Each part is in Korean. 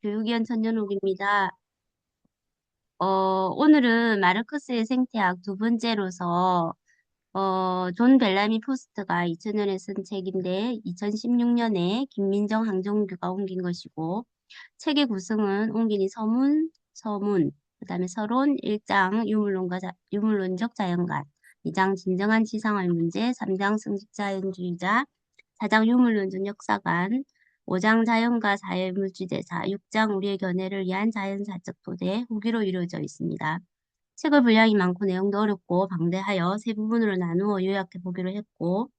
교육위원 전연옥입니다. 오늘은 마르크스의 생태학 두 번째로서, 존 벨라미 포스트가 2000년에 쓴 책인데, 2016년에 김민정 항종규가 옮긴 것이고, 책의 구성은 옮긴이 서문, 그 다음에 서론, 1장 유물론적 자연관, 2장 진정한 지상의 문제, 3장 성직자연주의자, 4장 유물론적 역사관, 5장 자연과 사회물질대사, 6장 우리의 견해를 위한 자연사적 토대, 후기로 이루어져 있습니다. 책의 분량이 많고 내용도 어렵고 방대하여 세 부분으로 나누어 요약해 보기로 했고,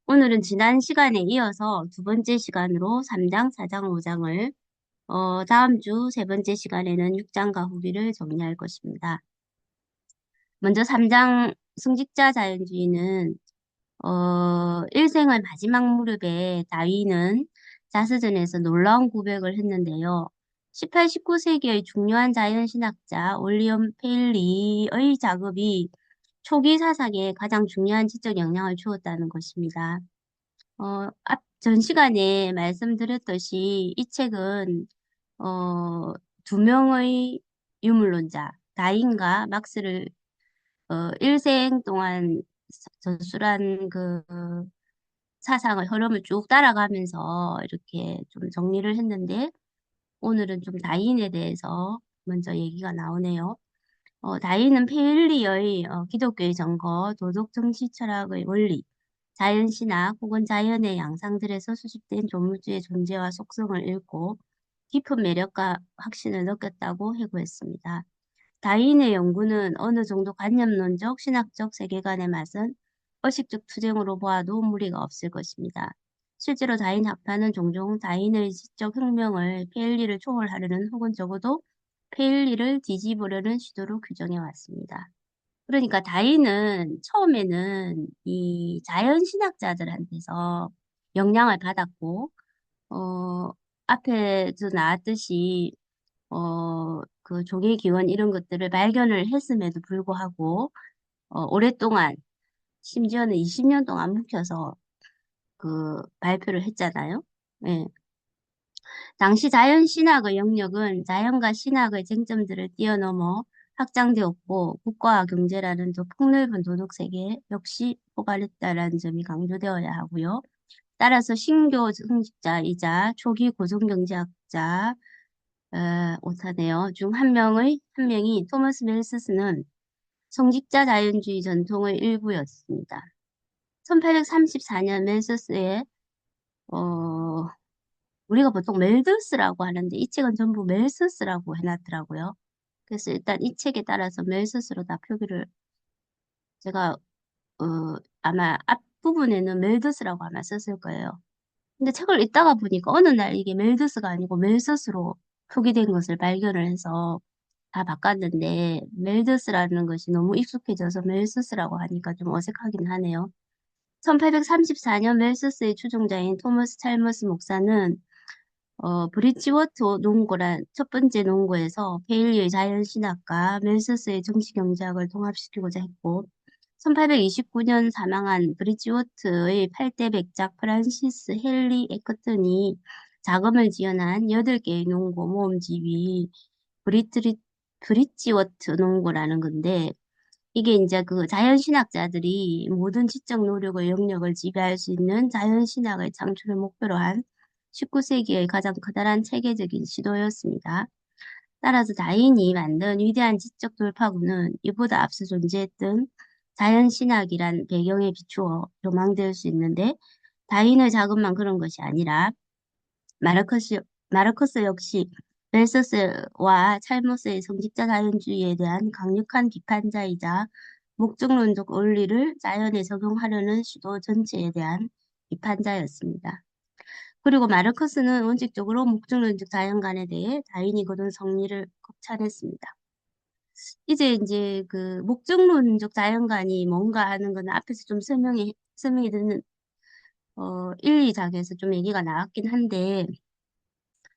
오늘은 지난 시간에 이어서 두 번째 시간으로 3장, 4장, 5장을, 다음 주 세 번째 시간에는 6장과 후기를 정리할 것입니다. 먼저 3장 승직자 자연주의는 일생의 마지막 무렵에 다윈은 자서전에서 놀라운 고백을 했는데요. 18, 19세기의 중요한 자연신학자 올리엄 페일리의 작업이 초기 사상에 가장 중요한 지적 영향을 주었다는 것입니다. 전 시간에 말씀드렸듯이 이 책은 두 명의 유물론자, 다윈과 막스를 일생 동안 전술한 그 사상의 흐름을 쭉 따라가면서 이렇게 좀 정리를 했는데 오늘은 좀 다인에 대해서 먼저 얘기가 나오네요. 다인은 페일리의 기독교의 전거, 도덕 정치 철학의 원리, 자연신학 혹은 자연의 양상들에서 수집된 조물주의 존재와 속성을 읽고 깊은 매력과 확신을 느꼈다고 해고했습니다. 다윈의 연구는 어느 정도 관념론적, 신학적 세계관의 맛은 의식적 투쟁으로 보아도 무리가 없을 것입니다. 실제로 다윈 학파는 종종 다윈의 지적 혁명을 페일리를 초월하려는 혹은 적어도 페일리를 뒤집으려는 시도로 규정해 왔습니다. 그러니까 다윈은 처음에는 이 자연신학자들한테서 영향을 받았고, 어, 앞에서 나왔듯이 그 조개 기원 이런 것들을 발견을 했음에도 불구하고, 오랫동안, 심지어는 20년 동안 묵혀서 그 발표를 했잖아요. 예. 당시 자연신학의 영역은 자연과 신학의 쟁점들을 뛰어넘어 확장되었고, 국가와 경제라는 더 폭넓은 도덕 세계 역시 포괄했다라는 점이 강조되어야 하고요. 따라서 신교 성직자이자 초기 고성경제학자, 오타네요. 중 한 명이 토머스 멜스스는 성직자 자연주의 전통의 일부였습니다. 1834년 멜서스의 우리가 보통 멜더스라고 하는데 이 책은 전부 멜서스라고 해놨더라고요. 그래서 일단 이 책에 따라서 멜서스로 다 표기를 제가 아마 앞부분에는 멜더스라고 아마 썼을 거예요. 근데 책을 읽다가 보니까 어느 날 이게 멜더스가 아니고 멜서스로 표기된 것을 발견을 해서 다 바꿨는데 멜더스라는 것이 너무 익숙해져서 멜서스라고 하니까 좀 어색하긴 하네요. 1834년 멜서스의 추종자인 토머스 찰머스 목사는 브리지워터 농고란 첫 번째 농고에서 페일리의 자연신학과 멜서스의 정치경제학을 통합시키고자 했고 1829년 사망한 브리지워트의 8대 백작 프란시스 헨리 에커튼이 자금을 지원한 8개의 농고 모험집이 브리지워트 농고라는 건데 이게 이제 그 자연신학자들이 모든 지적 노력의 영역을 지배할 수 있는 자연신학의 창출을 목표로 한 19세기의 가장 커다란 체계적인 시도였습니다. 따라서 다윈이 만든 위대한 지적 돌파구는 이보다 앞서 존재했던 자연신학이란 배경에 비추어 조망될 수 있는데 다윈의 작업만 그런 것이 아니라 마르커스 역시 벨서스와 찰머스의 성직자 자연주의에 대한 강력한 비판자이자 목적론적 원리를 자연에 적용하려는 시도 전체에 대한 비판자였습니다. 그리고 마르커스는 원칙적으로 목적론적 자연관에 대해 다윈이 거둔 성리를 극찬했습니다. 이제 그 목적론적 자연관이 뭔가 하는 건 앞에서 좀 설명이 되는 1, 2장에서 좀 얘기가 나왔긴 한데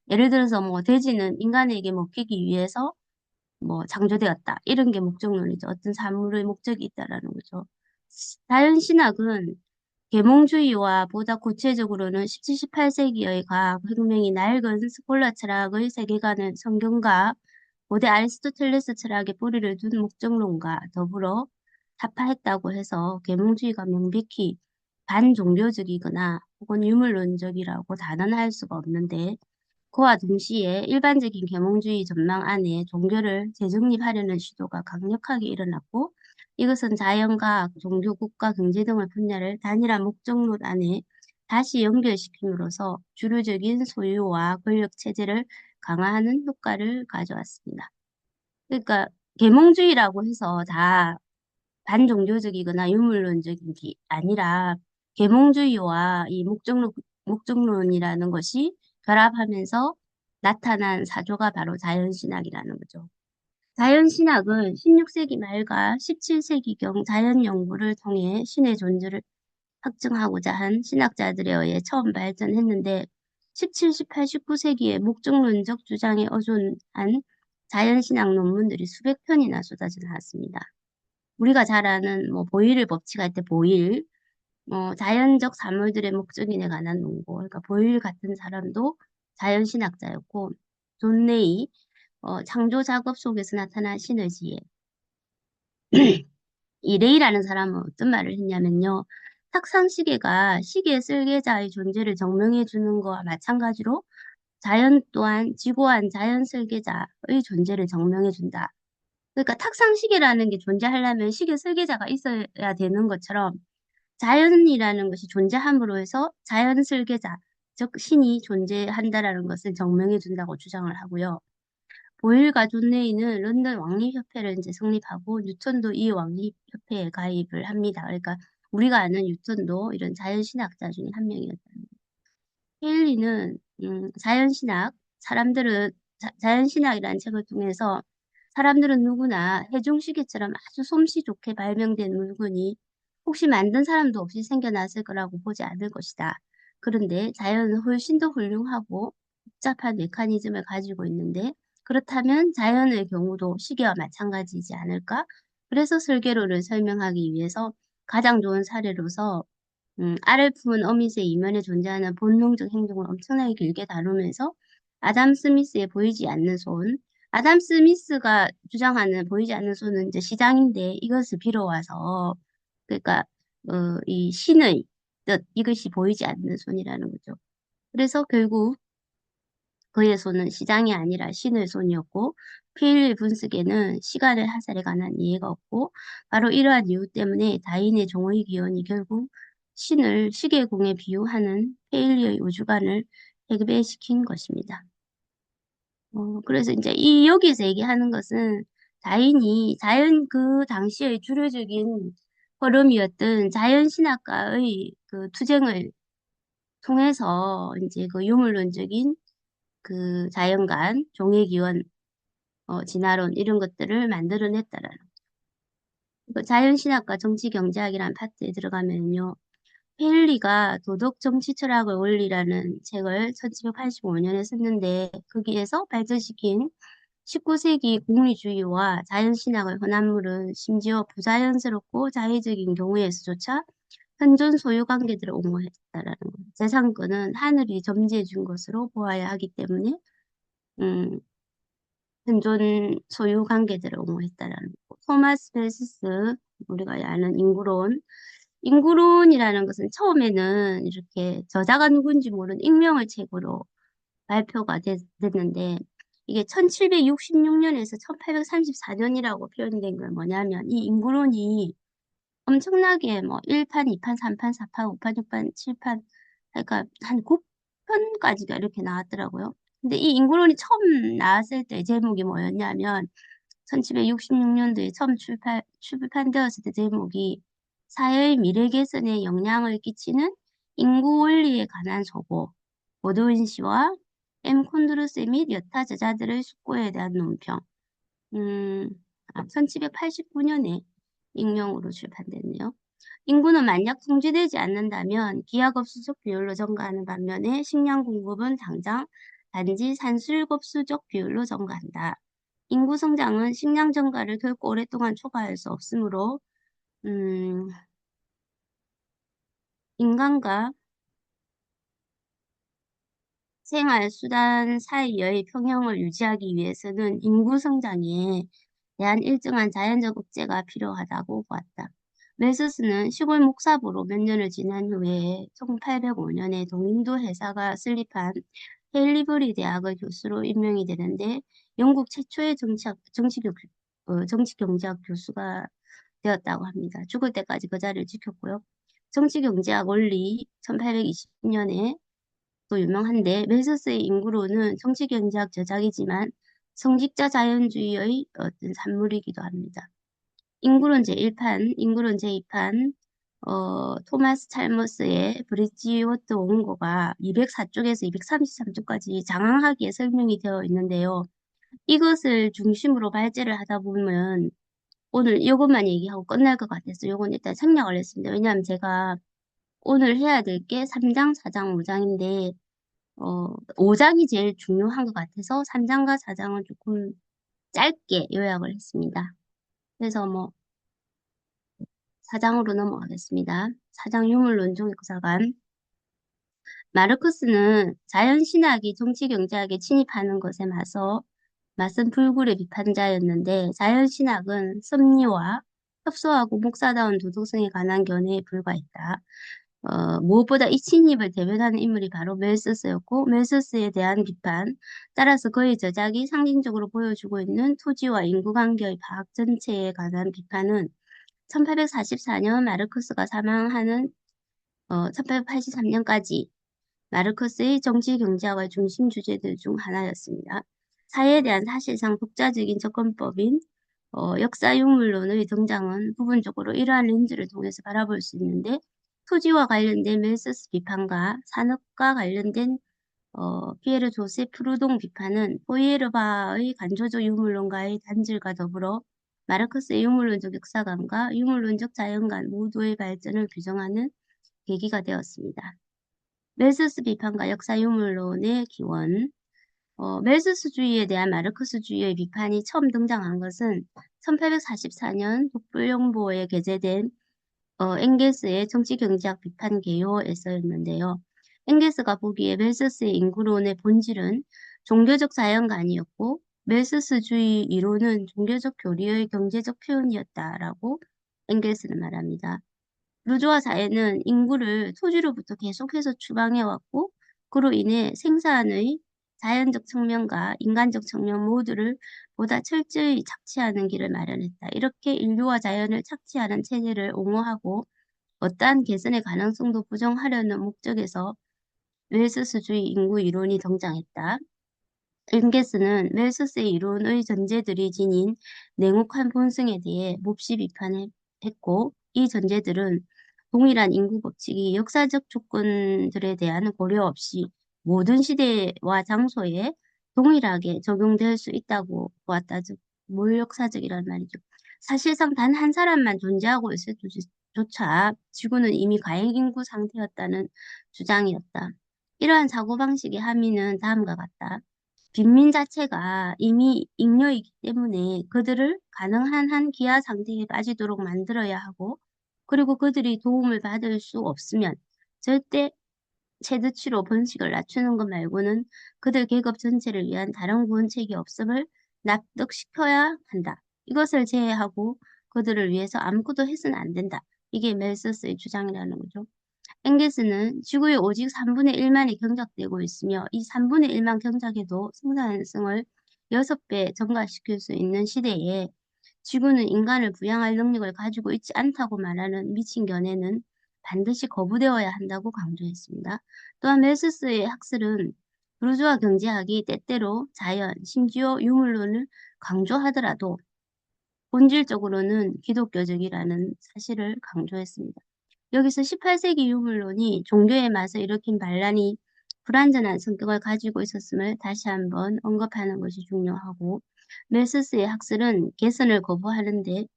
예를 들어서 뭐 돼지는 인간에게 먹히기 위해서 뭐 창조되었다. 이런 게 목적론이죠. 어떤 사물의 목적이 있다라는 거죠. 자연신학은 계몽주의와 보다 구체적으로는 17, 18세기의 과학혁명이 낡은 스콜라 철학의 세계관을 성경과 고대 아리스토텔레스 철학의 뿌리를 둔 목적론과 더불어 타파했다고 해서 계몽주의가 명백히 반종교적이거나 혹은 유물론적이라고 단언할 수가 없는데, 그와 동시에 일반적인 계몽주의 전망 안에 종교를 재정립하려는 시도가 강력하게 일어났고, 이것은 자연과학, 종교, 국가, 경제 등의 분야를 단일한 목적론 안에 다시 연결시킴으로써 주류적인 소유와 권력 체제를 강화하는 효과를 가져왔습니다. 그러니까 계몽주의라고 해서 다 반종교적이거나 유물론적인 게 아니라 계몽주의와 이 목적론이라는 것이 결합하면서 나타난 사조가 바로 자연신학이라는 거죠. 자연신학은 16세기 말과 17세기경 자연 연구를 통해 신의 존재를 확증하고자 한 신학자들에 의해 처음 발전했는데, 17, 18, 19세기에 목적론적 주장에 어존한 자연신학 논문들이 수백 편이나 쏟아져 나왔습니다. 우리가 잘 아는 뭐 보일을 법칙할 때 보일, 자연적 사물들의 목적인에 관한 논고, 그러니까 보일 같은 사람도 자연신학자였고, 존 레이, 창조 작업 속에서 나타난 신의 지혜. 이 레이라는 사람은 어떤 말을 했냐면요. 탁상시계가 시계 설계자의 존재를 증명해 주는 것과 마찬가지로 자연 또한 지고한 자연 설계자의 존재를 증명해 준다. 그러니까 탁상시계라는 게 존재하려면 시계 설계자가 있어야 되는 것처럼 자연이라는 것이 존재함으로 해서 자연 설계자, 즉 신이 존재한다라는 것을 증명해 준다고 주장을 하고요. 보일과 존 레이는 런던 왕립협회를 이제 성립하고 뉴턴도 이 왕립협회에 가입을 합니다. 그러니까 우리가 아는 뉴턴도 이런 자연신학자 중에 한 명이었다. 헤일리는 자연신학, 사람들은 자연신학이라는 책을 통해서 사람들은 누구나 해중시계처럼 아주 솜씨 좋게 발명된 물건이 혹시 만든 사람도 없이 생겨났을 거라고 보지 않을 것이다. 그런데 자연은 훨씬 더 훌륭하고 복잡한 메커니즘을 가지고 있는데, 그렇다면 자연의 경우도 시계와 마찬가지이지 않을까? 그래서 설계로를 설명하기 위해서 가장 좋은 사례로서 알을 품은 어미새 이면에 존재하는 본능적 행동을 엄청나게 길게 다루면서 아담 스미스의 보이지 않는 손, 아담 스미스가 주장하는 보이지 않는 손은 이제 시장인데 이것을 빌어와서 그러니까 이 신의 뜻, 이것이 보이지 않는 손이라는 거죠. 그래서 결국 그의 손은 시장이 아니라 신의 손이었고, 페일 분석에는 시간의 하살에 관한 이해가 없고, 바로 이러한 이유 때문에 다인의 종의 기원이 결국 신을 시계공에 비유하는 페일리의 우주관을 해배시킨 것입니다. 그래서 이제 여기서 얘기하는 것은 자연 그 당시의 주류적인 흐름이었던 자연신학과의 그 투쟁을 통해서 이제 그 유물론적인 그 자연관, 종의기원, 진화론 이런 것들을 만들어냈다라는 그 자연신학과 정치경제학이라는 파트에 들어가면요. 페일리가 도덕 정치 철학의 원리라는 책을 1785년에 썼는데 거기에서 발전시킨 19세기 공리주의와 자연신학의 혼합물은 심지어 부자연스럽고 자의적인 경우에서조차 현존 소유 관계들을 옹호했다라는 거예요. 재산권은 하늘이 점지해 준 것으로 보아야 하기 때문에 음, 현존 소유 관계들을 옹호했다라는 거. 토마스 벨스스, 우리가 아는 인구론이라는 것은 처음에는 이렇게 저자가 누군지 모르는 익명의 책으로 발표가 됐는데, 이게 1766년에서 1834년이라고 표현된 건 뭐냐면, 이 인구론이 엄청나게 뭐 1판, 2판, 3판, 4판, 5판, 6판, 7판, 그러니까 한 9편까지가 이렇게 나왔더라고요. 근데 이 인구론이 처음 나왔을 때 제목이 뭐였냐면 1766년도에 처음 출판되었을 때 제목이 사회의 미래 개선에 영향을 끼치는 인구 원리에 관한 소고, 고도인 씨와 M. 콘드루스 및 여타 저자들의 숙고에 대한 논평. 1789년에 익명으로 출판됐네요. 인구는 만약 통제되지 않는다면 기하급수적 비율로 증가하는 반면에 식량 공급은 당장 단지 산술급수적 비율로 증가한다. 인구 성장은 식량 증가를 결코 오랫동안 초과할 수 없으므로 인간과 생활 수단 사이의 평형을 유지하기 위해서는 인구 성장에 대한 일정한 자연적 억제가 필요하다고 보았다. 멜서스는 시골 목사부로 몇 년을 지난 후에 1805년에 동인도 회사가 설립한 헬리브리 대학의 교수로 임명이 되는데 영국 최초의 정치경제학 교수가 되었다고 합니다. 죽을 때까지 그 자리를 지켰고요. 정치경제학 원리 1820년에 또 유명한데 멜서스의 인구론은 정치경제학 저작이지만 성직자 자연주의의 어떤 산물이기도 합니다. 인구론 제1판, 인구론 제2판, 토마스 찰머스의 브릿지워터 원고가 204쪽에서 233쪽까지 장황하게 설명이 되어 있는데요. 이것을 중심으로 발제를 하다 보면 오늘 이것만 얘기하고 끝날 것 같아서 이건 일단 생략을 했습니다. 왜냐하면 제가 오늘 해야 될 게 3장, 4장, 5장인데 5장이 제일 중요한 것 같아서 3장과 4장은 조금 짧게 요약을 했습니다. 그래서 뭐 4장으로 넘어가겠습니다. 4장 유물론적 역사관. 마르크스는 자연신학이 정치경제학에 침입하는 것에 맞선 불굴의 비판자였는데 자연신학은 섭리와 협소하고 목사다운 도덕성에 관한 견해에 불과했다. 무엇보다 이 침입을 대변하는 인물이 바로 멜서스였고 멜서스에 대한 비판, 따라서 그의 저작이 상징적으로 보여주고 있는 토지와 인구관계의 파악 전체에 관한 비판은 1844년 마르크스가 사망하는 1883년까지 마르크스의 정치경제학의 중심 주제들 중 하나였습니다. 사회에 대한 사실상 독자적인 접근법인 역사유물론의 등장은 부분적으로 이러한 렌즈를 통해서 바라볼 수 있는데 토지와 관련된 멜서스 비판과 산업과 관련된 피에르 조세 프루동 비판은 포이에르바의 간조적 유물론과의 단절과 더불어 마르크스의 유물론적 역사관과 유물론적 자연관 모두의 발전을 규정하는 계기가 되었습니다. 멜서스 비판과 역사 유물론의 기원. 멜서스주의에 대한 마르크스주의의 비판이 처음 등장한 것은 1844년 독불영보에 게재된 엥겔스의 정치경제학 비판 개요에서였는데요. 엥겔스가 보기에 멜서스의 인구론의 본질은 종교적 자연관이었고 멜서스주의 이론은 종교적 교리의 경제적 표현이었다라고 엥겔스는 말합니다. 루즈와 사회는 인구를 토지로부터 계속해서 추방해왔고 그로 인해 생산의 자연적 측면과 인간적 측면 모두를 보다 철저히 착취하는 길을 마련했다. 이렇게 인류와 자연을 착취하는 체제를 옹호하고 어떠한 개선의 가능성도 부정하려는 목적에서 웰스주의 인구 이론이 등장했다. 엥게스는 웰스의 이론의 전제들이 지닌 냉혹한 본성에 대해 몹시 비판했고 이 전제들은 동일한 인구 법칙이 역사적 조건들에 대한 고려 없이 모든 시대와 장소에 동일하게 적용될 수 있다고 보았다. 즉, 몰역사적이란 말이죠. 사실상 단 한 사람만 존재하고 있을 조차 지구는 이미 과잉인구 상태였다는 주장이었다. 이러한 사고방식의 함의는 다음과 같다. 빈민 자체가 이미 잉여이기 때문에 그들을 가능한 한 기아 상태에 빠지도록 만들어야 하고 그리고 그들이 도움을 받을 수 없으면 절대 최대치로 번식을 낮추는 것 말고는 그들 계급 전체를 위한 다른 구원책이 없음을 납득시켜야 한다. 이것을 제외하고 그들을 위해서 아무것도 해서는 안 된다. 이게 멜서스의 주장이라는 거죠. 엥게스는 지구의 오직 3분의 1만이 경작되고 있으며 이 3분의 1만 경작에도 생산성을 6배 증가시킬 수 있는 시대에 지구는 인간을 부양할 능력을 가지고 있지 않다고 말하는 미친 견해는 반드시 거부되어야 한다고 강조했습니다. 또한 멜서스의 학설은 부르주아 경제학이 때때로 자연, 심지어 유물론을 강조하더라도 본질적으로는 기독교적이라는 사실을 강조했습니다. 여기서 18세기 유물론이 종교의 맛을 일으킨 반란이 불완전한 성격을 가지고 있었음을 다시 한번 언급하는 것이 중요하고 멜서스의 학설은 개선을 거부하는데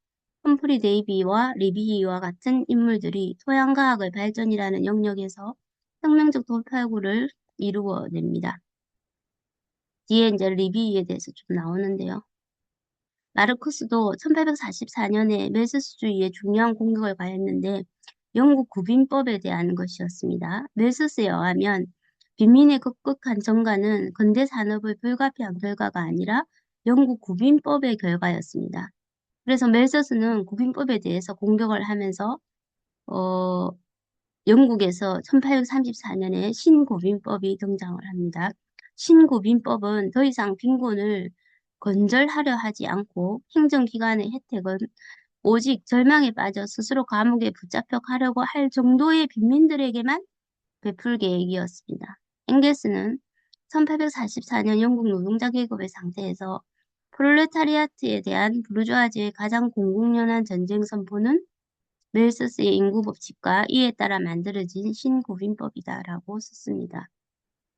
험프리 데이비와 리비히와 같은 인물들이 토양과학의 발전이라는 영역에서 혁명적 돌파구를 이루어냅니다. 뒤에 이제 리비히에 대해서 좀 나오는데요. 마르크스도 1844년에 멜서스주의에 중요한 공격을 가했는데 영국 구빈법에 대한 것이었습니다. 멜서스에 의하면 빈민의 급격한 증가는 근대 산업의 불가피한 결과가 아니라 영국 구빈법의 결과였습니다. 그래서 멜서스는 구빈법에 대해서 공격을 하면서 어, 영국에서 1834년에 신고빈법이 등장을 합니다. 신고빈법은 더 이상 빈곤을 건절하려 하지 않고 행정기관의 혜택은 오직 절망에 빠져 스스로 감옥에 붙잡혀 가려고 할 정도의 빈민들에게만 베풀 계획이었습니다. 엥겔스는 1844년 영국 노동자 계급의 상태에서 프롤레타리아트에 대한 부르주아지의 가장 공공연한 전쟁 선포는 멜서스의 인구 법칙과 이에 따라 만들어진 신고빈법이다라고 썼습니다.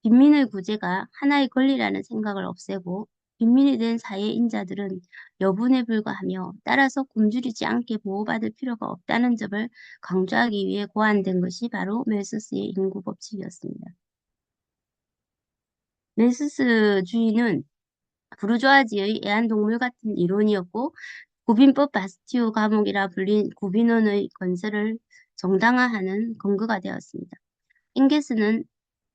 빈민의 구제가 하나의 권리라는 생각을 없애고 빈민이 된 사회인자들은 여분에 불과하며 따라서 굶주리지 않게 보호받을 필요가 없다는 점을 강조하기 위해 고안된 것이 바로 멜서스의 인구 법칙이었습니다. 멜서스주의는 부르주아지의 애완동물 같은 이론이었고 구빈법 바스티오 감옥이라 불린 구빈원의 건설을 정당화하는 근거가 되었습니다. 잉게스는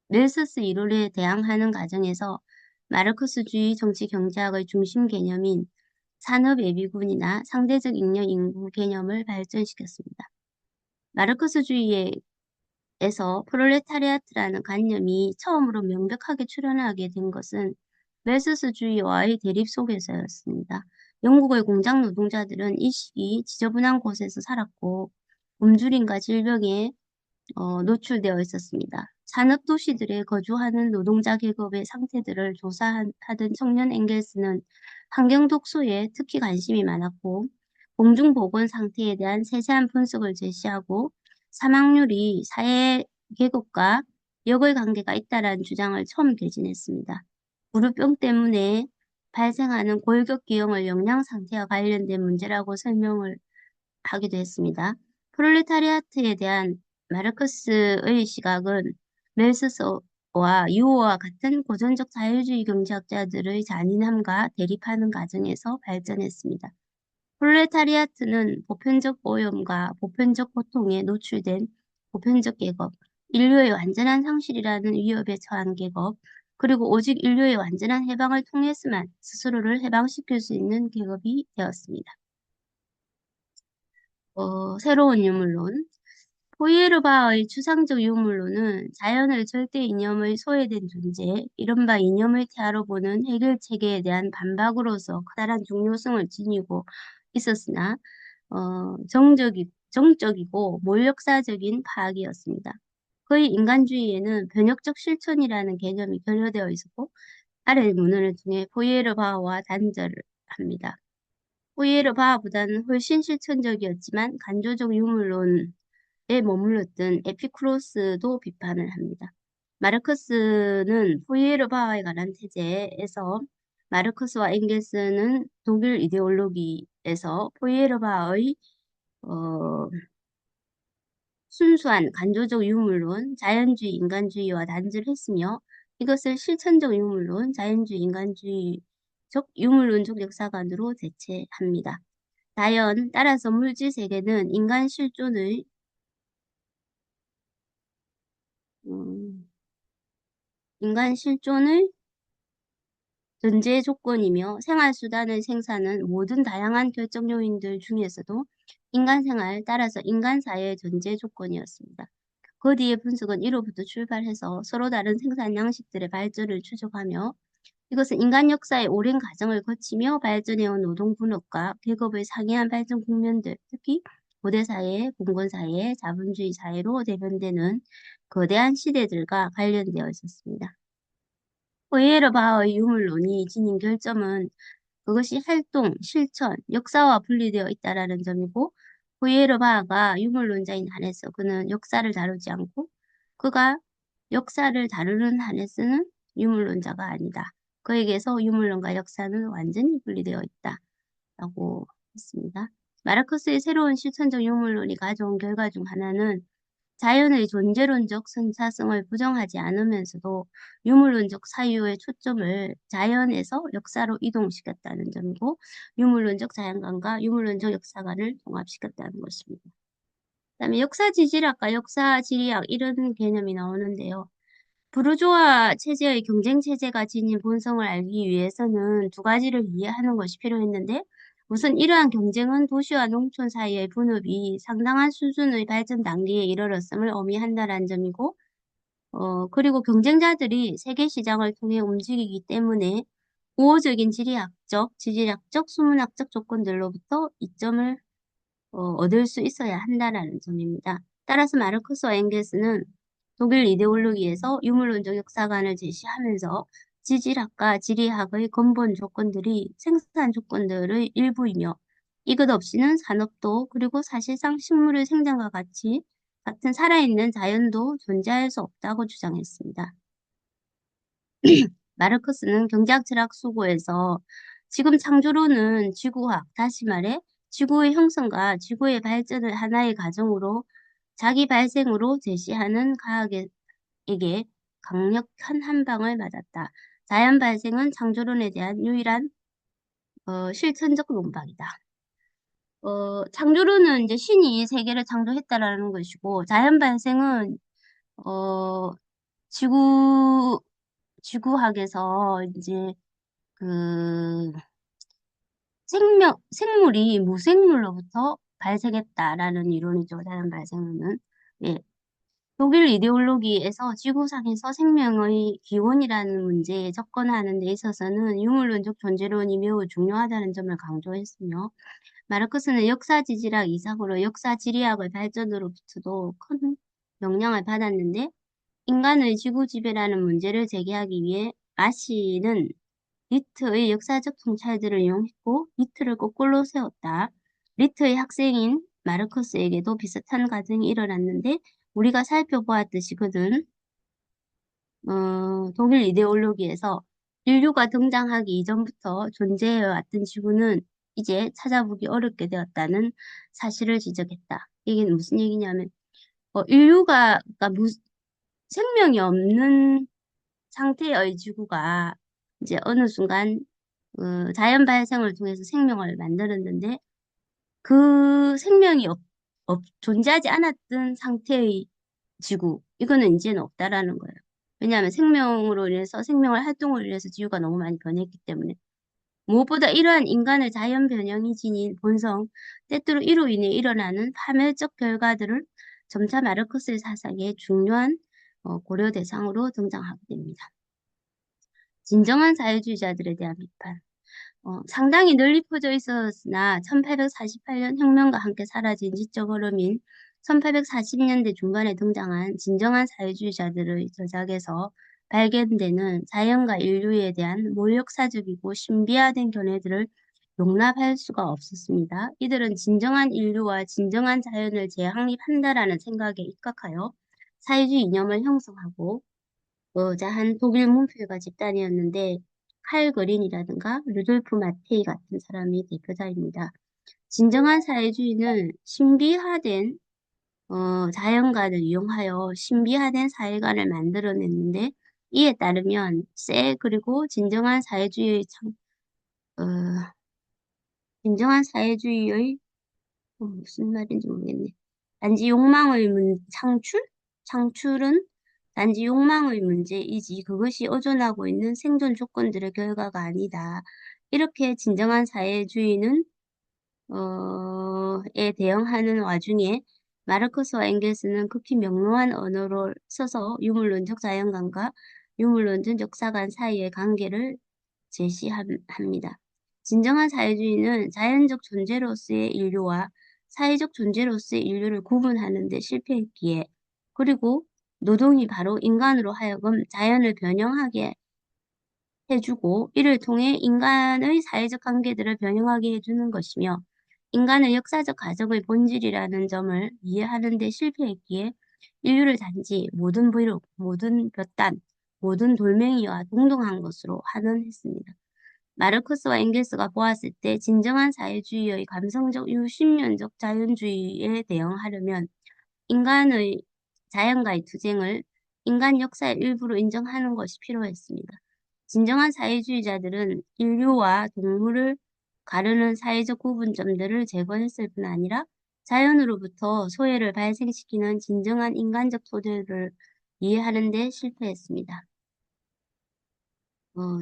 멜서스 이론에 대항하는 과정에서 마르크스주의 정치 경제학의 중심 개념인 산업 예비군이나 상대적 잉여 인구 개념을 발전시켰습니다. 마르크스주의에서 프롤레타리아트라는 관념이 처음으로 명백하게 출현하게 된 것은 멜서스주의와의 대립 속에서였습니다. 영국의 공장 노동자들은 이 시기 지저분한 곳에서 살았고 굶주림과 질병에 노출되어 있었습니다. 산업도시들에 거주하는 노동자 계급의 상태들을 조사하던 청년 엥겔스는 환경 독소에 특히 관심이 많았고 공중보건 상태에 대한 세세한 분석을 제시하고 사망률이 사회 계급과 역의 관계가 있다라는 주장을 처음 개진했습니다. 무릎병 때문에 발생하는 골격기형의 영양 상태와 관련된 문제라고 설명을 하기도 했습니다. 프롤레타리아트에 대한 마르크스의 시각은 멜서스와 유호와 같은 고전적 자유주의 경제학자들의 잔인함과 대립하는 과정에서 발전했습니다. 프롤레타리아트는 보편적 오염과 보편적 고통에 노출된 보편적 계급, 인류의 완전한 상실이라는 위협에 처한 계급, 그리고 오직 인류의 완전한 해방을 통해서만 스스로를 해방시킬 수 있는 계급이 되었습니다. 새로운 유물론. 포이에르바의 추상적 유물론은 자연의 절대 이념의 소외된 존재, 이른바 이념의 태아로 보는 해결 체계에 대한 반박으로서 커다란 중요성을 지니고 있었으나 정적이고 몰역사적인 파악이었습니다. 그의 인간주의에는 변혁적 실천이라는 개념이 결여되어 있었고 아래 문헌을 통해 포이에르바와 단절을 합니다. 포이에르바보다는 훨씬 실천적이었지만 간조적 유물론에 머물렀던 에피쿠로스도 비판을 합니다. 마르크스는 포이에르바에 관한 태제에서 마르크스와 엥겔스는 독일 이데올로기에서 포이에르바의 순수한 간조적 유물론, 자연주의, 인간주의와 단절을 했으며 이것을 실천적 유물론, 자연주의, 인간주의적 유물론적 역사관으로 대체합니다. 따라서 물질 세계는 인간 실존의 전제 조건이며 생활수단의 생산은 모든 다양한 결정 요인들 중에서도 인간생활, 따라서 인간사회의 전제 조건이었습니다. 그 뒤의 분석은 이로부터 출발해서 서로 다른 생산 양식들의 발전을 추적하며 이것은 인간 역사의 오랜 과정을 거치며 발전해온 노동 분업과 계급의 상이한 발전 국면들, 특히 고대사회, 봉건사회, 자본주의 사회로 대변되는 거대한 시대들과 관련되어 있었습니다. 포이에르바의 유물론이 지닌 결점은 그것이 활동, 실천, 역사와 분리되어 있다라는 점이고 포이에르바가 유물론자인 한에서 그는 역사를 다루지 않고 그가 역사를 다루는 한에서는 유물론자가 아니다. 그에게서 유물론과 역사는 완전히 분리되어 있다라고 했습니다. 마르크스의 새로운 실천적 유물론이 가져온 결과 중 하나는 자연의 존재론적 선사성을 부정하지 않으면서도 유물론적 사유의 초점을 자연에서 역사로 이동시켰다는 점이고 유물론적 자연관과 유물론적 역사관을 통합시켰다는 것입니다. 그다음에 역사지질학과 역사지리학 이런 개념이 나오는데요. 부르주아 체제의 경쟁 체제가 지닌 본성을 알기 위해서는 두 가지를 이해하는 것이 필요했는데 우선 이러한 경쟁은 도시와 농촌 사이의 분업이 상당한 수준의 발전 단계에 이르렀음을 의미한다는 점이고 그리고 경쟁자들이 세계 시장을 통해 움직이기 때문에 우호적인 지리학적, 지질학적, 수문학적 조건들로부터 이점을 얻을 수 있어야 한다는 점입니다. 따라서 마르크스와 엥겔스는 독일 이데올로기에서 유물론적 역사관을 제시하면서 지질학과 지리학의 근본 조건들이 생산 조건들의 일부이며 이것 없이는 산업도 그리고 사실상 식물의 생장과 같은 살아있는 자연도 존재할 수 없다고 주장했습니다. 마르크스는 경제학 철학 수고에서 지금 창조론은 지구학, 다시 말해 지구의 형성과 지구의 발전을 하나의 과정으로 자기 발생으로 제시하는 과학에게 강력한 한 방을 맞았다. 자연 발생은 창조론에 대한 유일한 실천적 논박이다. 창조론은 이제 신이 세계를 창조했다라는 것이고 자연 발생은 어, 지구 지구학에서 이제 그 생물이 무생물로부터 발생했다라는 이론이죠. 자연 발생은. 예. 독일 이데올로기에서 지구상에서 생명의 기원이라는 문제에 접근하는 데 있어서는 유물론적 존재론이 매우 중요하다는 점을 강조했으며 마르크스는 역사지질학 이상으로 역사지리학의 발전으로부터도 큰 영향을 받았는데 인간의 지구 지배라는 문제를 제기하기 위해 마시는 리트의 역사적 통찰들을 이용했고 리트를 거꾸로 세웠다. 리트의 학생인 마르크스에게도 비슷한 과정이 일어났는데 우리가 살펴보았듯이 그는 독일 이데올로기에서 인류가 등장하기 이전부터 존재해왔던 지구는 이제 찾아보기 어렵게 되었다는 사실을 지적했다. 이게 무슨 얘기냐면 인류가 그러니까 생명이 없는 상태의 지구가 이제 어느 순간 자연 발생을 통해서 생명을 만들었는데 그 생명이 존재하지 않았던 상태의 지구, 이거는 이제는 없다라는 거예요. 왜냐하면 생명으로 인해서 생명을 활동으로 인해서 지구가 너무 많이 변했기 때문에 무엇보다 이러한 인간의 자연 변형이 지닌 본성, 때때로 이로 인해 일어나는 파멸적 결과들을 점차 마르크스의 사상의 중요한 고려 대상으로 등장하게 됩니다. 진정한 자유주의자들에 대한 비판. 상당히 널리 퍼져 있었으나 1848년 혁명과 함께 사라진 지적 흐름인 1840년대 중반에 등장한 진정한 자유주의자들의 저작에서 발견되는 자연과 인류에 대한 모욕사적이고 신비화된 견해들을 용납할 수가 없었습니다. 이들은 진정한 인류와 진정한 자연을 재확립한다라는 생각에 입각하여 사회주의 이념을 형성하고 한 독일 문필가 집단이었는데 칼 그린이라든가 루돌프 마테이 같은 사람이 대표자입니다. 진정한 사회주의는 신비화된 자연관을 이용하여 신비화된 사회관을 만들어냈는데 이에 따르면 그리고 어, 진정한 사회주의의 무슨 말인지 모르겠네. 단지 창출은 단지 욕망의 문제이지 그것이 의존하고 있는 생존 조건들의 결과가 아니다. 이렇게 진정한 사회주의는 에 대응하는 와중에 마르크스와 엥겔스는 극히 명료한 언어를 써서 유물론적 자연관과 유물론적 역사관 사이의 관계를 제시합니다. 진정한 사회주의는 자연적 존재로서의 인류와 사회적 존재로서의 인류를 구분하는 데 실패했기에 그리고 노동이 바로 인간으로 하여금 자연을 변형하게 해주고 이를 통해 인간의 사회적 관계들을 변형하게 해주는 것이며 인간의 역사적 가족의 본질이라는 점을 이해하는 데 실패했기에 인류를 단지 모든 부록, 모든 볕단, 모든 돌멩이와 동등한 것으로 환원했습니다. 마르크스와 엥겔스가 보았을 때 진정한 사회주의의 감성적 유신론적 자연주의에 대응하려면 인간의 자연과의 투쟁을 인간 역사의 일부로 인정하는 것이 필요했습니다. 진정한 사회주의자들은 인류와 동물을 가르는 사회적 구분점들을 제거했을 뿐 아니라 자연으로부터 소외를 발생시키는 진정한 인간적 토대를 이해하는 데 실패했습니다.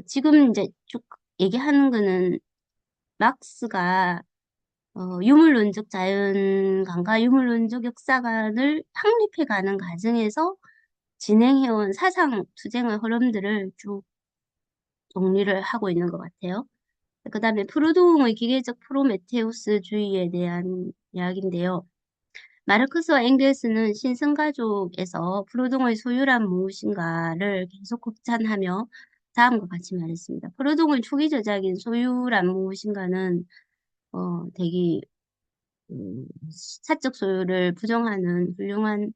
지금 이제 쭉 얘기하는 거는 막스가 유물론적 자연관과 유물론적 역사관을 확립해가는 과정에서 진행해온 사상 투쟁의 흐름들을 쭉 정리를 하고 있는 것 같아요. 그 다음에 프루동의 기계적 프로메테우스주의에 대한 이야기인데요. 마르크스와 앵겔스는 신성가족에서 프로동의 소유란 무엇인가를 계속 극찬하며 다음과 같이 말했습니다. 프로동의 초기 저작인 소유란 무엇인가는 되게 사적 소유를 부정하는 훌륭한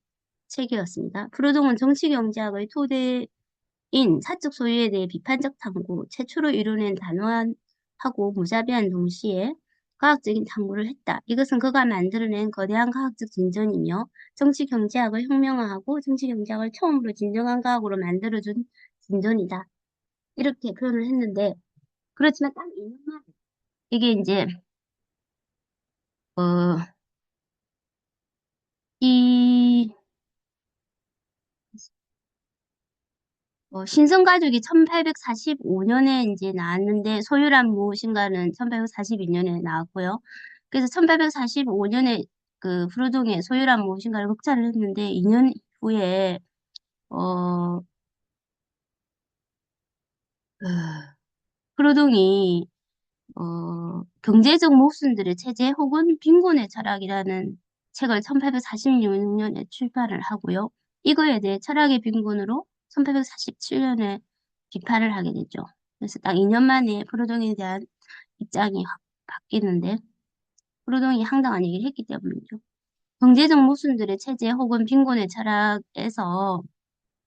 책이었습니다. 프로동은 정치경제학의 토대인 사적 소유에 대해 비판적 탐구, 최초로 이뤄낸 단호하고 무자비한 동시에 과학적인 탐구를 했다. 이것은 그가 만들어낸 거대한 과학적 진전이며 정치경제학을 혁명화하고 정치경제학을 처음으로 진정한 과학으로 만들어준 진전이다. 이렇게 표현을 했는데 그렇지만 딱 2년 만에 이게 이제 어, 이 신성가족이 1845년에 이제 나왔는데 소유란 무엇인가는 1842년에 나왔고요. 그래서 1845년에 그 프로동의 소유란 무엇인가를 극찬을 했는데 2년 후에 어, 프로동이 경제적 모순들의 체제 혹은 빈곤의 철학이라는 책을 1846년에 출판을 하고요. 이거에 대해 철학의 빈곤으로 1847년에 비판을 하게 되죠. 그래서 딱 2년 만에 프로동에 대한 입장이 확 바뀌는데 프로동이 황당한 얘기를 했기 때문이죠. 경제적 모순들의 체제 혹은 빈곤의 철학에서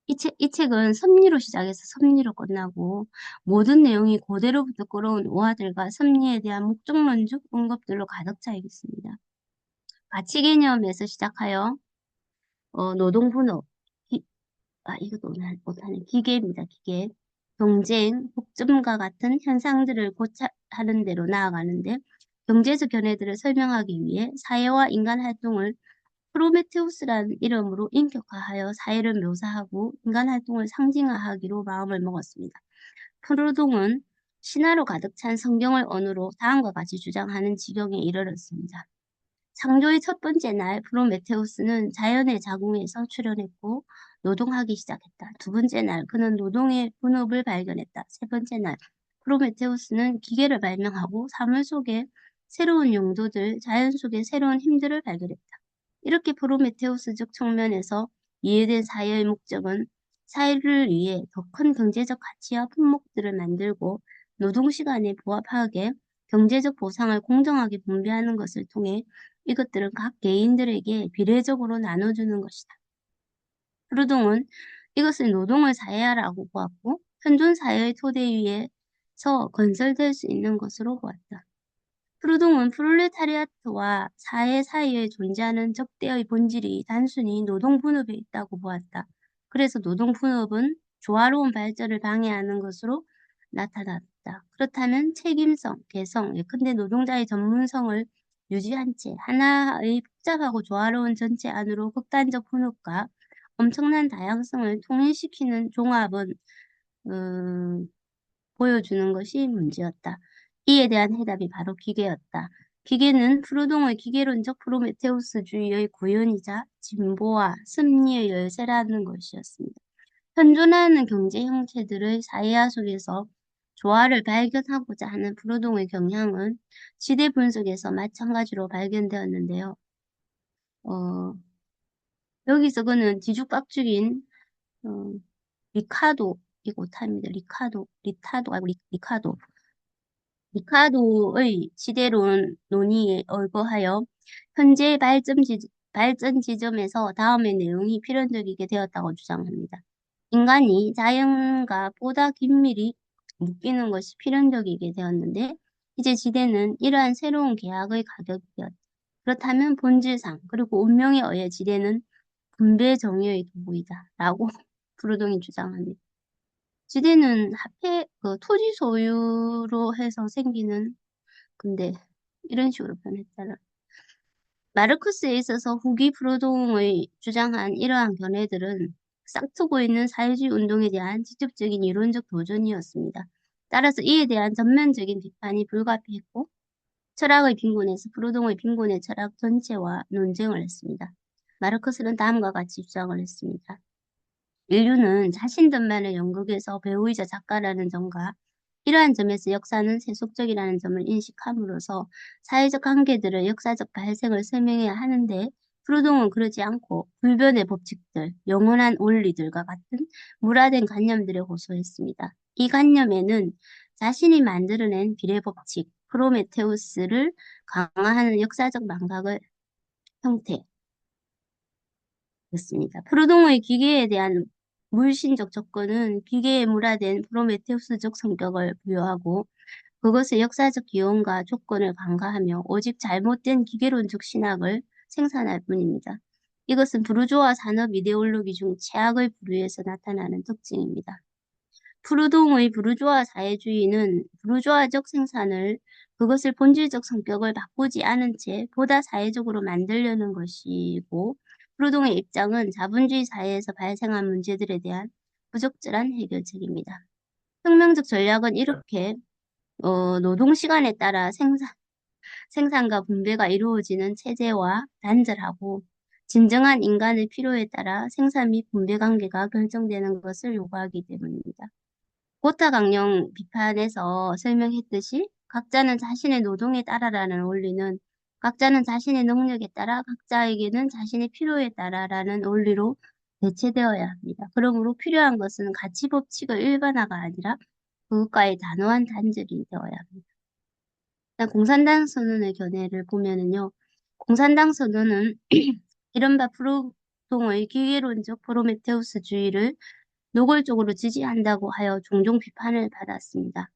이 책은 섭리로 시작해서 섭리로 끝나고 모든 내용이 고대로부터 끌어온 오화들과 섭리에 대한 목적론적 언급들로 가득 차 있습니다. 가치 개념에서 시작하여 노동분업, 이것도 못하네. 기계입니다. 기계. 경쟁, 독점과 같은 현상들을 고찰하는 대로 나아가는데 경제적 견해들을 설명하기 위해 사회와 인간 활동을 프로메테우스라는 이름으로 인격화하여 사회를 묘사하고 인간 활동을 상징화하기로 마음을 먹었습니다. 프로동은 신화로 가득 찬 성경을 언어로 다음과 같이 주장하는 지경에 이르렀습니다. 창조의 첫 번째 날 프로메테우스는 자연의 자궁에서 출현했고 노동하기 시작했다. 두 번째 날 그는 노동의 본업을 발견했다. 세 번째 날 프로메테우스는 기계를 발명하고 사물 속에 새로운 용도들, 자연 속에 새로운 힘들을 발견했다. 이렇게 프로메테우스적 측면에서 이해된 사회의 목적은 사회를 위해 더 큰 경제적 가치와 품목들을 만들고 노동시간에 부합하게 경제적 보상을 공정하게 분배하는 것을 통해 이것들은 각 개인들에게 비례적으로 나눠주는 것이다. 프루동은 이것을 노동을 사회화라고 보았고 현존 사회의 토대 위에서 건설될 수 있는 것으로 보았다. 프루동은 프롤레타리아트와 사회 사이에 존재하는 적대의 본질이 단순히 노동 분업에 있다고 보았다. 그래서 노동 분업은 조화로운 발전을 방해하는 것으로 나타났다. 그렇다면 책임성, 개성, 예컨대 노동자의 전문성을 유지한 채 하나의 복잡하고 조화로운 전체 안으로 극단적 분업과 엄청난 다양성을 통일시키는 종합은 보여주는 것이 문제였다. 이에 대한 해답이 바로 기계였다. 기계는 프루동의 기계론적 프로메테우스주의의 구현이자 진보와 승리의 열쇠라는 것이었습니다. 현존하는 경제 형태들의 사회화 속에서 조화를 발견하고자 하는 프루동의 경향은 시대 분석에서 마찬가지로 발견되었는데요. 여기서 그는 뒤죽박죽인 어, 리카도, 이거 오타입니다. 리타도, 아니고 리카도. 리카도의 시대론 논의에 의거하여 현재 발전 지점에서 다음의 내용이 필연적이게 되었다고 주장합니다. 인간이 자연과 보다 긴밀히 묶이는 것이 필연적이게 되었는데 이제 지대는 이러한 새로운 계약의 가격이 되었다. 그렇다면 본질상 그리고 운명에 의해 지대는 분배 정의의 도구이다. 라고 브루동이 주장합니다. 지대는 토지 소유로 해서 생기는 근데 이런 식으로 변했잖아. 마르크스에 있어서 후기 프로동의 주장한 이러한 견해들은 싹트고 있는 사회주의 운동에 대한 직접적인 이론적 도전이었습니다. 따라서 이에 대한 전면적인 비판이 불가피했고 철학의 빈곤에서 프로동의 빈곤의 철학 전체와 논쟁을 했습니다. 마르크스는 다음과 같이 주장을 했습니다. 인류는 자신들만의 영역에서 배우이자 작가라는 점과 이러한 점에서 역사는 세속적이라는 점을 인식함으로써 사회적 관계들의 역사적 발생을 설명해야 하는데 프루동은 그러지 않고 불변의 법칙들, 영원한 원리들과 같은 무라된 관념들을 호소했습니다. 이 관념에는 자신이 만들어낸 비례 법칙, 프로메테우스를 강화하는 역사적 망각의 형태, 였습니다. 프로동의 기계에 대한 물신적 조건은 기계에 물화된 프로메테우스적 성격을 부여하고 그것의 역사적 기원과 조건을 간과하며 오직 잘못된 기계론적 신학을 생산할 뿐입니다. 이것은 부르주아 산업 이데올로기 중 최악의 부류에서 나타나는 특징입니다. 프루동의 부르주아 사회주의는 부르주아적 생산을 그것을 본질적 성격을 바꾸지 않은 채 보다 사회적으로 만들려는 것이고 프루동의 입장은 자본주의 사회에서 발생한 문제들에 대한 부적절한 해결책입니다. 혁명적 전략은 이렇게 노동 시간에 따라 생산과 분배가 이루어지는 체제와 단절하고 진정한 인간의 필요에 따라 생산 및 분배 관계가 결정되는 것을 요구하기 때문입니다. 고타 강령 비판에서 설명했듯이 각자는 자신의 노동에 따라라는 원리는 각자는 자신의 능력에 따라 각자에게는 자신의 필요에 따라라는 원리로 대체되어야 합니다. 그러므로 필요한 것은 가치 법칙의 일반화가 아니라 그것과의 단호한 단절이 되어야 합니다. 공산당 선언의 견해를 보면은요. 공산당 선언은 이른바 프루동의 기계론적 프로메테우스주의를 노골적으로 지지한다고 하여 종종 비판을 받았습니다.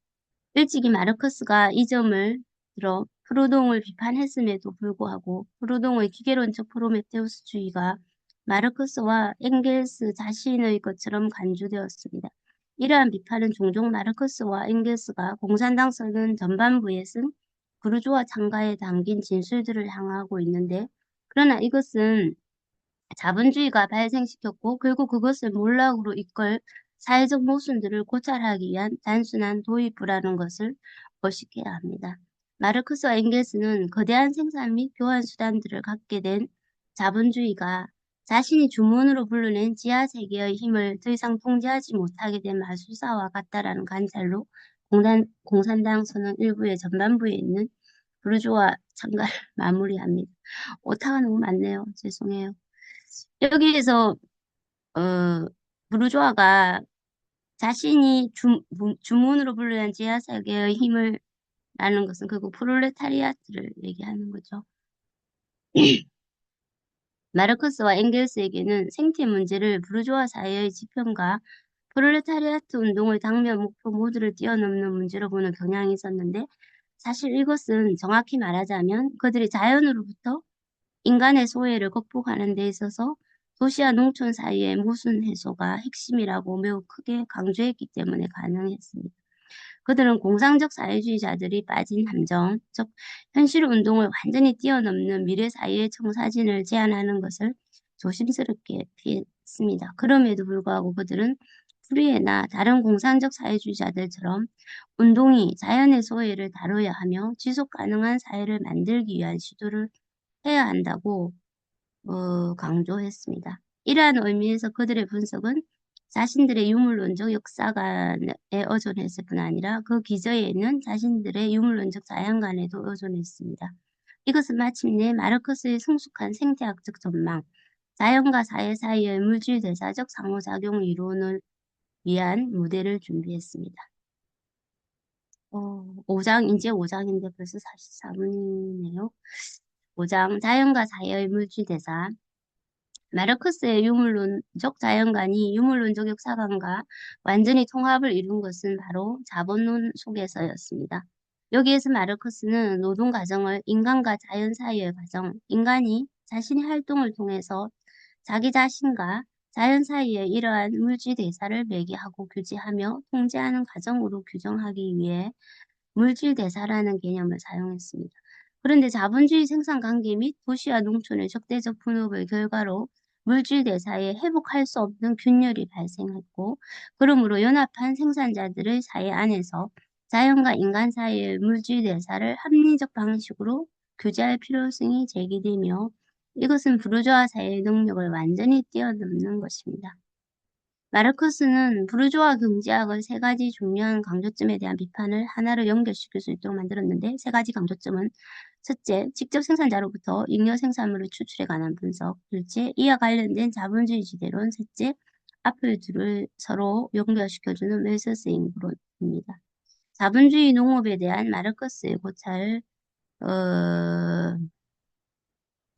일찍이 마르크스가 이 점을 들어 프루동을 비판했음에도 불구하고 프루동의 기계론적 프로메테우스주의가 마르크스와 엥겔스 자신의 것처럼 간주되었습니다. 이러한 비판은 종종 마르크스와 엥겔스가 공산당 선언 전반부에 쓴 부르주아 창가에 담긴 진술들을 향하고 있는데 그러나 이것은 자본주의가 발생시켰고 결국 그것을 몰락으로 이끌 사회적 모순들을 고찰하기 위한 단순한 도입부라는 것을 의식해야 합니다. 마르크스와 엥겔스는 거대한 생산 및 교환 수단들을 갖게 된 자본주의가 자신이 주문으로 불러낸 지하세계의 힘을 더 이상 통제하지 못하게 된 마술사와 같다라는 관찰로 공산당 선언 일부의 전반부에 있는 부르주아 창가를 마무리합니다. 오타가 너무 많네요. 죄송해요. 여기에서 부르주아가 자신이 주문으로 불러낸 지하세계의 힘을 라는 것은 결국 프롤레타리아트를 얘기하는 거죠. 마르크스와 엥겔스에게는 생태 문제를 부르주아 사회의 지평과 프롤레타리아트 운동의 당면 목표 모두를 뛰어넘는 문제로 보는 경향이 있었는데 사실 이것은 정확히 말하자면 그들이 자연으로부터 인간의 소외를 극복하는 데 있어서 도시와 농촌 사이의 모순 해소가 핵심이라고 매우 크게 강조했기 때문에 가능했습니다. 그들은 공상적 사회주의자들이 빠진 함정, 즉 현실 운동을 완전히 뛰어넘는 미래 사회의 청사진을 제안하는 것을 조심스럽게 피했습니다. 그럼에도 불구하고 그들은 프리에나 다른 공상적 사회주의자들처럼 운동이 자연의 소외를 다뤄야 하며 지속 가능한 사회를 만들기 위한 시도를 해야 한다고 강조했습니다. 이러한 의미에서 그들의 분석은 자신들의 유물론적 역사관에 의존했을 뿐 아니라 그 기저에는 자신들의 유물론적 자연관에도 의존했습니다. 이것은 마침내 마르크스의 성숙한 생태학적 전망, 자연과 사회 사이의 물질 대사적 상호작용 이론을 위한 무대를 준비했습니다. 5장, 이제 5장인데 벌써 44분이네요. 5장, 자연과 사회의 물질 대사. 마르크스의 유물론적 자연관이 유물론적 역사관과 완전히 통합을 이룬 것은 바로 자본론 속에서였습니다. 여기에서 마르크스는 노동 과정을 인간과 자연 사이의 과정, 인간이 자신의 활동을 통해서 자기 자신과 자연 사이의 이러한 물질 대사를 매개하고 규제하며 통제하는 과정으로 규정하기 위해 물질 대사라는 개념을 사용했습니다. 그런데 자본주의 생산 관계 및 도시와 농촌의 적대적 분업의 결과로 물질 대사에 회복할 수 없는 균열이 발생했고, 그러므로 연합한 생산자들의 사회 안에서 자연과 인간 사이의 물질 대사를 합리적 방식으로 규제할 필요성이 제기되며, 이것은 부르주아 사회의 능력을 완전히 뛰어넘는 것입니다. 마르크스는 부르주아 경제학의 세 가지 중요한 강조점에 대한 비판을 하나로 연결시킬 수 있도록 만들었는데, 세 가지 강조점은 첫째, 직접 생산자로부터 잉여 생산물을 추출에 관한 분석. 둘째, 이와 관련된 자본주의 지대론. 셋째, 앞을 둘을 서로 연결시켜주는 멜서스 인구론입니다. 자본주의 농업에 대한 마르크스의 고찰,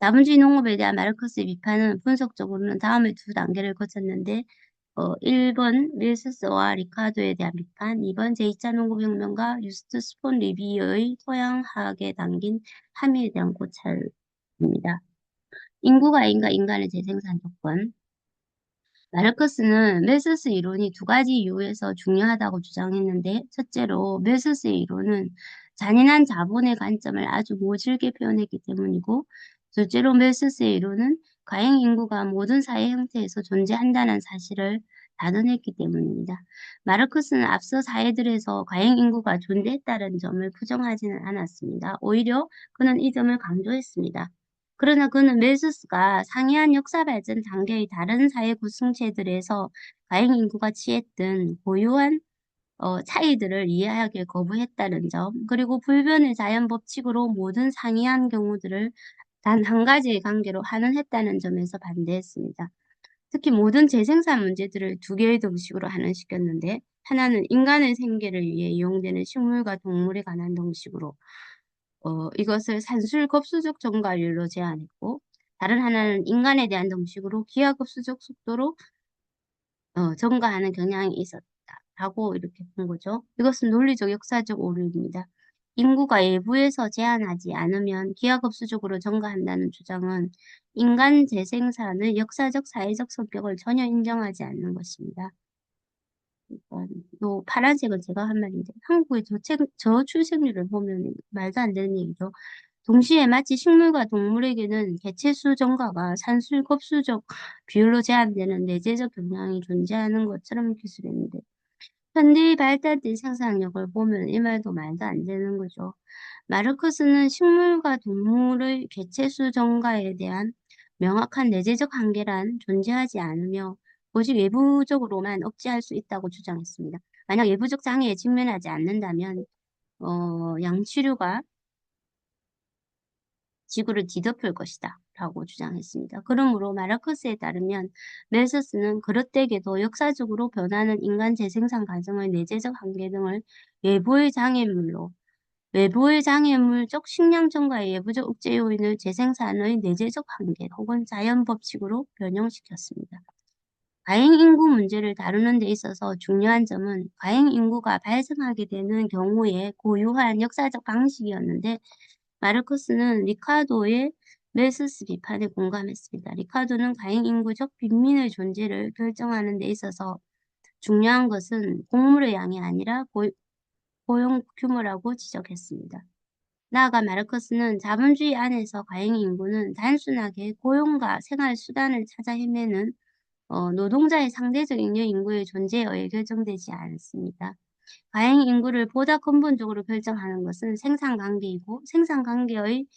자본주의 농업에 대한 마르크스의 비판은 분석적으로는 다음의 두 단계를 거쳤는데, 1번 밀스와 리카도에 대한 비판, 2번 제2차 농업혁명과 유스트 스폰 리비의 토양학에 담긴 함의에 대한 고찰입니다. 인구가 인간의 재생산 조건. 마르크스는 멜서스 이론이 두 가지 이유에서 중요하다고 주장했는데, 첫째로 멜서스의 이론은 잔인한 자본의 관점을 아주 모질게 표현했기 때문이고, 둘째로 멜서스의 이론은 과잉 인구가 모든 사회 형태에서 존재한다는 사실을 단언했기 때문입니다. 마르크스는 앞서 사회들에서 과잉 인구가 존재했다는 점을 부정하지는 않았습니다. 오히려 그는 이 점을 강조했습니다. 그러나 그는 멜서스가 상이한 역사 발전 단계의 다른 사회 구성체들에서 과잉 인구가 취했던 고유한 차이들을 이해하길 거부했다는 점, 그리고 불변의 자연 법칙으로 모든 상이한 경우들을 단 한 가지의 관계로 환원했다는 점에서 반대했습니다. 특히 모든 재생산 문제들을 두 개의 등식으로 환원시켰는데, 하나는 인간의 생계를 위해 이용되는 식물과 동물에 관한 등식으로 이것을 산술급수적 증가율로 제한했고, 다른 하나는 인간에 대한 등식으로 기하급수적 속도로 증가하는 경향이 있었다라고 이렇게 본 거죠. 이것은 논리적 역사적 오류입니다. 인구가 외부에서 제한하지 않으면 기하급수적으로 증가한다는 주장은 인간 재생산의 역사적 사회적 성격을 전혀 인정하지 않는 것입니다. 요 파란색은 제가 한 말인데, 한국의 저출생률을 보면 말도 안 되는 얘기죠. 동시에 마치 식물과 동물에게는 개체수 증가가 산술급수적 비율로 제한되는 내재적 경향이 존재하는 것처럼 기술했는데, 현대의 발달된 생산력을 보면 이 말도 말도 안 되는 거죠. 마르크스는 식물과 동물의 개체수 증가에 대한 명확한 내재적 한계란 존재하지 않으며 오직 외부적으로만 억제할 수 있다고 주장했습니다. 만약 외부적 장애에 직면하지 않는다면 양치류가 지구를 뒤덮을 것이다 라고 주장했습니다. 그러므로 마르크스에 따르면 멜서스는 그릇되게도 역사적으로 변하는 인간 재생산 과정의 내재적 한계 등을 외부의 장애물로 외부의 장애물적 식량 증가의 외부적 억제 요인을 재생산의 내재적 한계 혹은 자연 법칙으로 변형시켰습니다. 과잉 인구 문제를 다루는 데 있어서 중요한 점은 과잉 인구가 발생하게 되는 경우에 고유한 역사적 방식이었는데, 마르크스는 리카도의 멜서스 비판에 공감했습니다. 리카도는 과잉 인구적 빈민의 존재를 결정하는 데 있어서 중요한 것은 곡물의 양이 아니라 고용 규모라고 지적했습니다. 나아가 마르크스는 자본주의 안에서 과잉 인구는 단순하게 고용과 생활 수단을 찾아 헤매는 노동자의 상대적 잉여 인구의 존재에 의해 결정되지 않습니다. 과잉 인구를 보다 근본적으로 결정하는 것은 생산관계이고, 생산관계의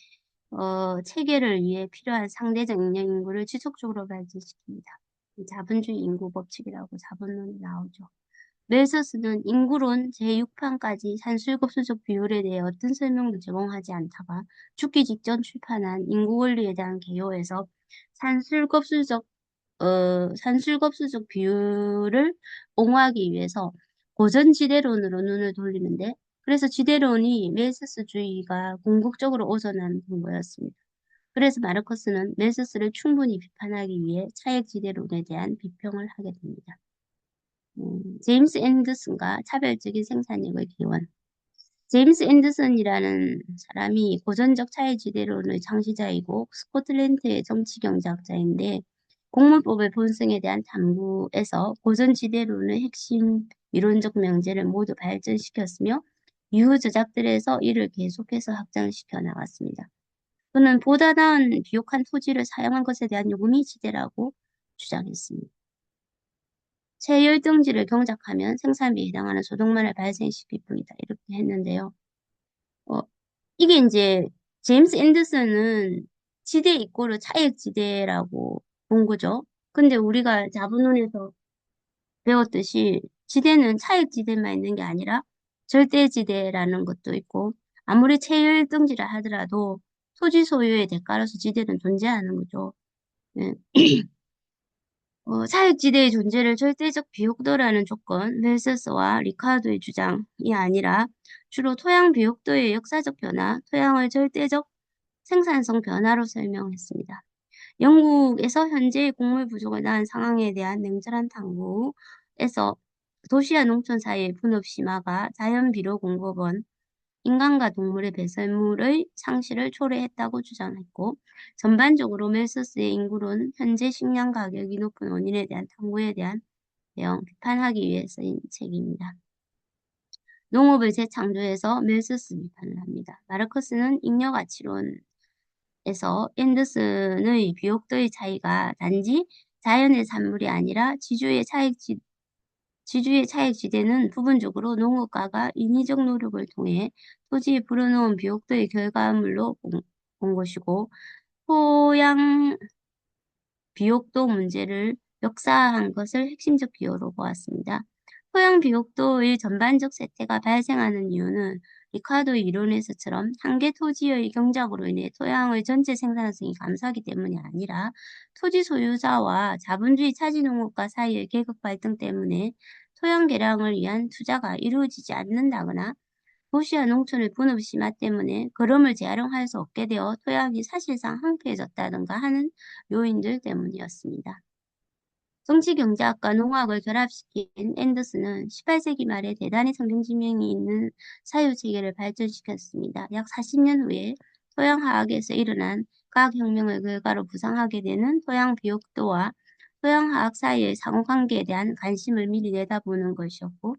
체계를 위해 필요한 상대적 잉여 인구를 지속적으로 발전시킵니다. 자본주의 인구 법칙이라고 자본론이 나오죠. 멜서스는 인구론 제6판까지 산술급수적 비율에 대해 어떤 설명도 제공하지 않다가 죽기 직전 출판한 인구 원리에 대한 개요에서 산술급수적 산술급수적 비율을 옹호하기 위해서 고전 지대론으로 눈을 돌리는데, 그래서 지대론이 멜서스주의가 궁극적으로 오전한 근거였습니다. 그래서 마르커스는 멜서스를 충분히 비판하기 위해 차액 지대론에 대한 비평을 하게 됩니다. 제임스 앤더슨과 차별적인 생산력의 기원. 제임스 앤더슨이라는 사람이 고전적 차이지대론의 창시자이고 스코틀랜드의 정치경제학자인데, 곡물법의 본성에 대한 탐구에서 고전지대론의 핵심 이론적 명제를 모두 발전시켰으며 이후 저작들에서 이를 계속해서 확장시켜 나갔습니다. 그는 보다 나은 비옥한 토지를 사용한 것에 대한 요금이 지대라고 주장했습니다. 채열등지를 경작하면 생산비에 해당하는 소득만을 발생시킬 뿐이다. 이렇게 했는데요. 어, 이게 이제 제임스 앤더슨은 지대 이꼬르 차액지대라고 본 거죠. 근데 우리가 자본론에서 배웠듯이 지대는 차액지대만 있는 게 아니라 절대지대라는 것도 있고 아무리 체결등지라 하더라도 토지 소유의 대가로서 지대는 존재하는 거죠. 네. 사육지대의 존재를 절대적 비옥도라는 조건, 벨서스와 리카르도의 주장이 아니라 주로 토양 비옥도의 역사적 변화, 토양의 절대적 생산성 변화로 설명했습니다. 영국에서 현재의 곡물 부족을 낳은 상황에 대한 냉철한 탐구에서 도시와 농촌 사이의 분업 심화가 자연 비료 공급원, 인간과 동물의 배설물의 상실을 초래했다고 주장했고, 전반적으로 멜서스의 인구론, 현재 식량 가격이 높은 원인에 대한 탐구에 대한 내용 비판하기 위해 쓰인 책입니다. 농업을 재창조해서 멜서스 비판을 합니다. 마르크스는 잉여가치론에서 앤더슨의 비옥도의 차이가 단지 자연의 산물이 아니라 지주의 차액지대는 부분적으로 농업가가 인위적 노력을 통해 토지에 불어넣은 비옥도의 결과물로 본 것이고, 토양 비옥도 문제를 역사한 것을 핵심적 기호로 보았습니다. 토양 비옥도의 전반적 쇠퇴가 발생하는 이유는 리카르도의 이론에서처럼 한계 토지의 경작으로 인해 토양의 전체 생산성이 감소하기 때문이 아니라 토지 소유자와 자본주의 차지 농업가 사이의 계급 갈등 때문에 토양 개량을 위한 투자가 이루어지지 않는다거나 도시와 농촌의 분업 심화 때문에 걸음을 재활용할 수 없게 되어 토양이 사실상 황폐해졌다든가 하는 요인들 때문이었습니다. 정치경제학과 농학을 결합시킨 앤더슨은 18세기 말에 대단히 성경지명이 있는 사유체계를 발전시켰습니다. 약 40년 후에 토양화학에서 일어난 과학혁명의 결과로 부상하게 되는 토양 비옥도와 토양화학 사이의 상호관계에 대한 관심을 미리 내다보는 것이었고,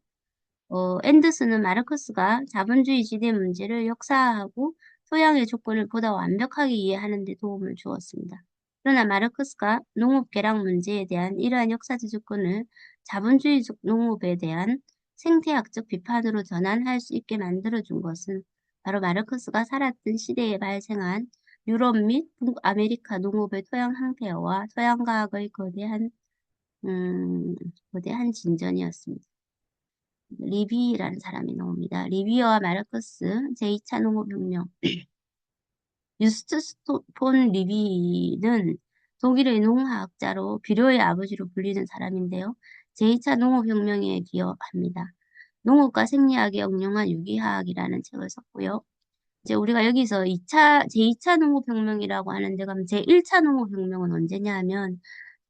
앤더슨은 마르크스가 자본주의 시대 문제를 역사하고 토양의 조건을 보다 완벽하게 이해하는 데 도움을 주었습니다. 그러나 마르크스가 농업 개량 문제에 대한 이러한 역사적 조건을 자본주의적 농업에 대한 생태학적 비판으로 전환할 수 있게 만들어준 것은 바로 마르크스가 살았던 시대에 발생한 유럽 및 북아메리카 농업의 토양 상태와 토양과학의 거대한 진전이었습니다. 리비라는 사람이 나옵니다. 리비어와 마르크스, 제2차 농업혁명. 유스투스 폰 리비는 독일의 농화학자로 비료의 아버지로 불리는 사람인데요. 제2차 농업혁명에 기여합니다. 농업과 생리학에 응용한 유기화학이라는 책을 썼고요. 이제 우리가 여기서 제2차 농업혁명이라고 하는데, 그럼 제1차 농업혁명은 언제냐 하면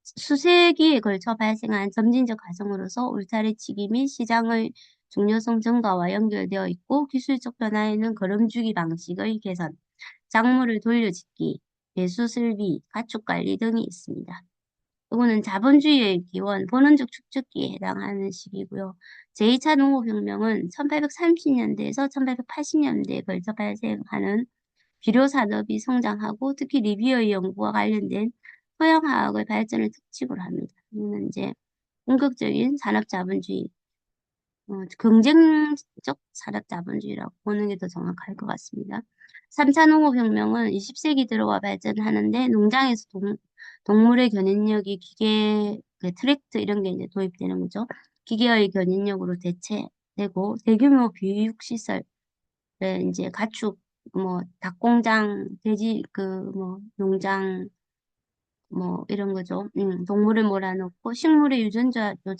수세기에 걸쳐 발생한 점진적 과정으로서 울타리치기 및 시장의 중요성 증가와 연결되어 있고 기술적 변화에는 거름주기 방식의 개선, 작물을 돌려짓기, 배수설비, 가축관리 등이 있습니다. 이거는 자본주의의 기원, 본원적 축적기에 해당하는 시기고요. 제2차 농업혁명은 1830년대에서 1880년대에 걸쳐 발생하는 비료산업이 성장하고 특히 리비어의 연구와 관련된 토양화학의 발전을 특징으로 합니다. 이는 이제 공격적인 산업자본주의, 경쟁적 산업자본주의라고 보는 게 더 정확할 것 같습니다. 3차 농업혁명은 20세기 들어와 발전하는데 농장에서 동물의 견인력이 기계, 트랙터 이런 게 이제 도입되는 거죠. 기계의 견인력으로 대체되고 대규모 비육시설, 이제 가축, 닭공장, 돼지, 농장, 이런 거죠. 동물을 몰아넣고 식물의 조작, 그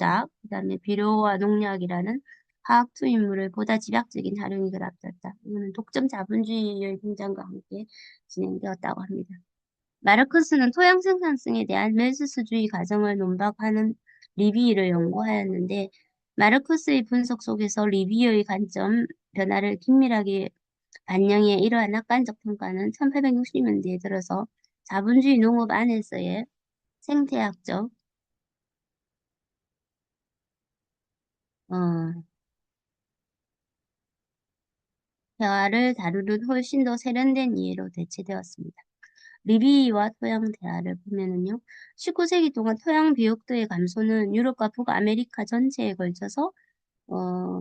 다음에 비료와 농약이라는 화학 투입물을 보다 집약적인 활용이 결합됐다. 이거는 독점 자본주의의 등장과 함께 진행되었다고 합니다. 마르크스는 토양 생산성에 대한 멜스스주의 과정을 논박하는 리비이를 연구하였는데, 마르크스의 분석 속에서 리비의 관점 변화를 긴밀하게 반영해 이러한 낙관적 평가는 1860년대에 들어서 자본주의 농업 안에서의 생태학적, 어, 대화를 다루는 훨씬 더 세련된 이해로 대체되었습니다. 리비와 토양 대화를 보면은요, 19세기 동안 토양 비옥도의 감소는 유럽과 북아메리카 전체에 걸쳐서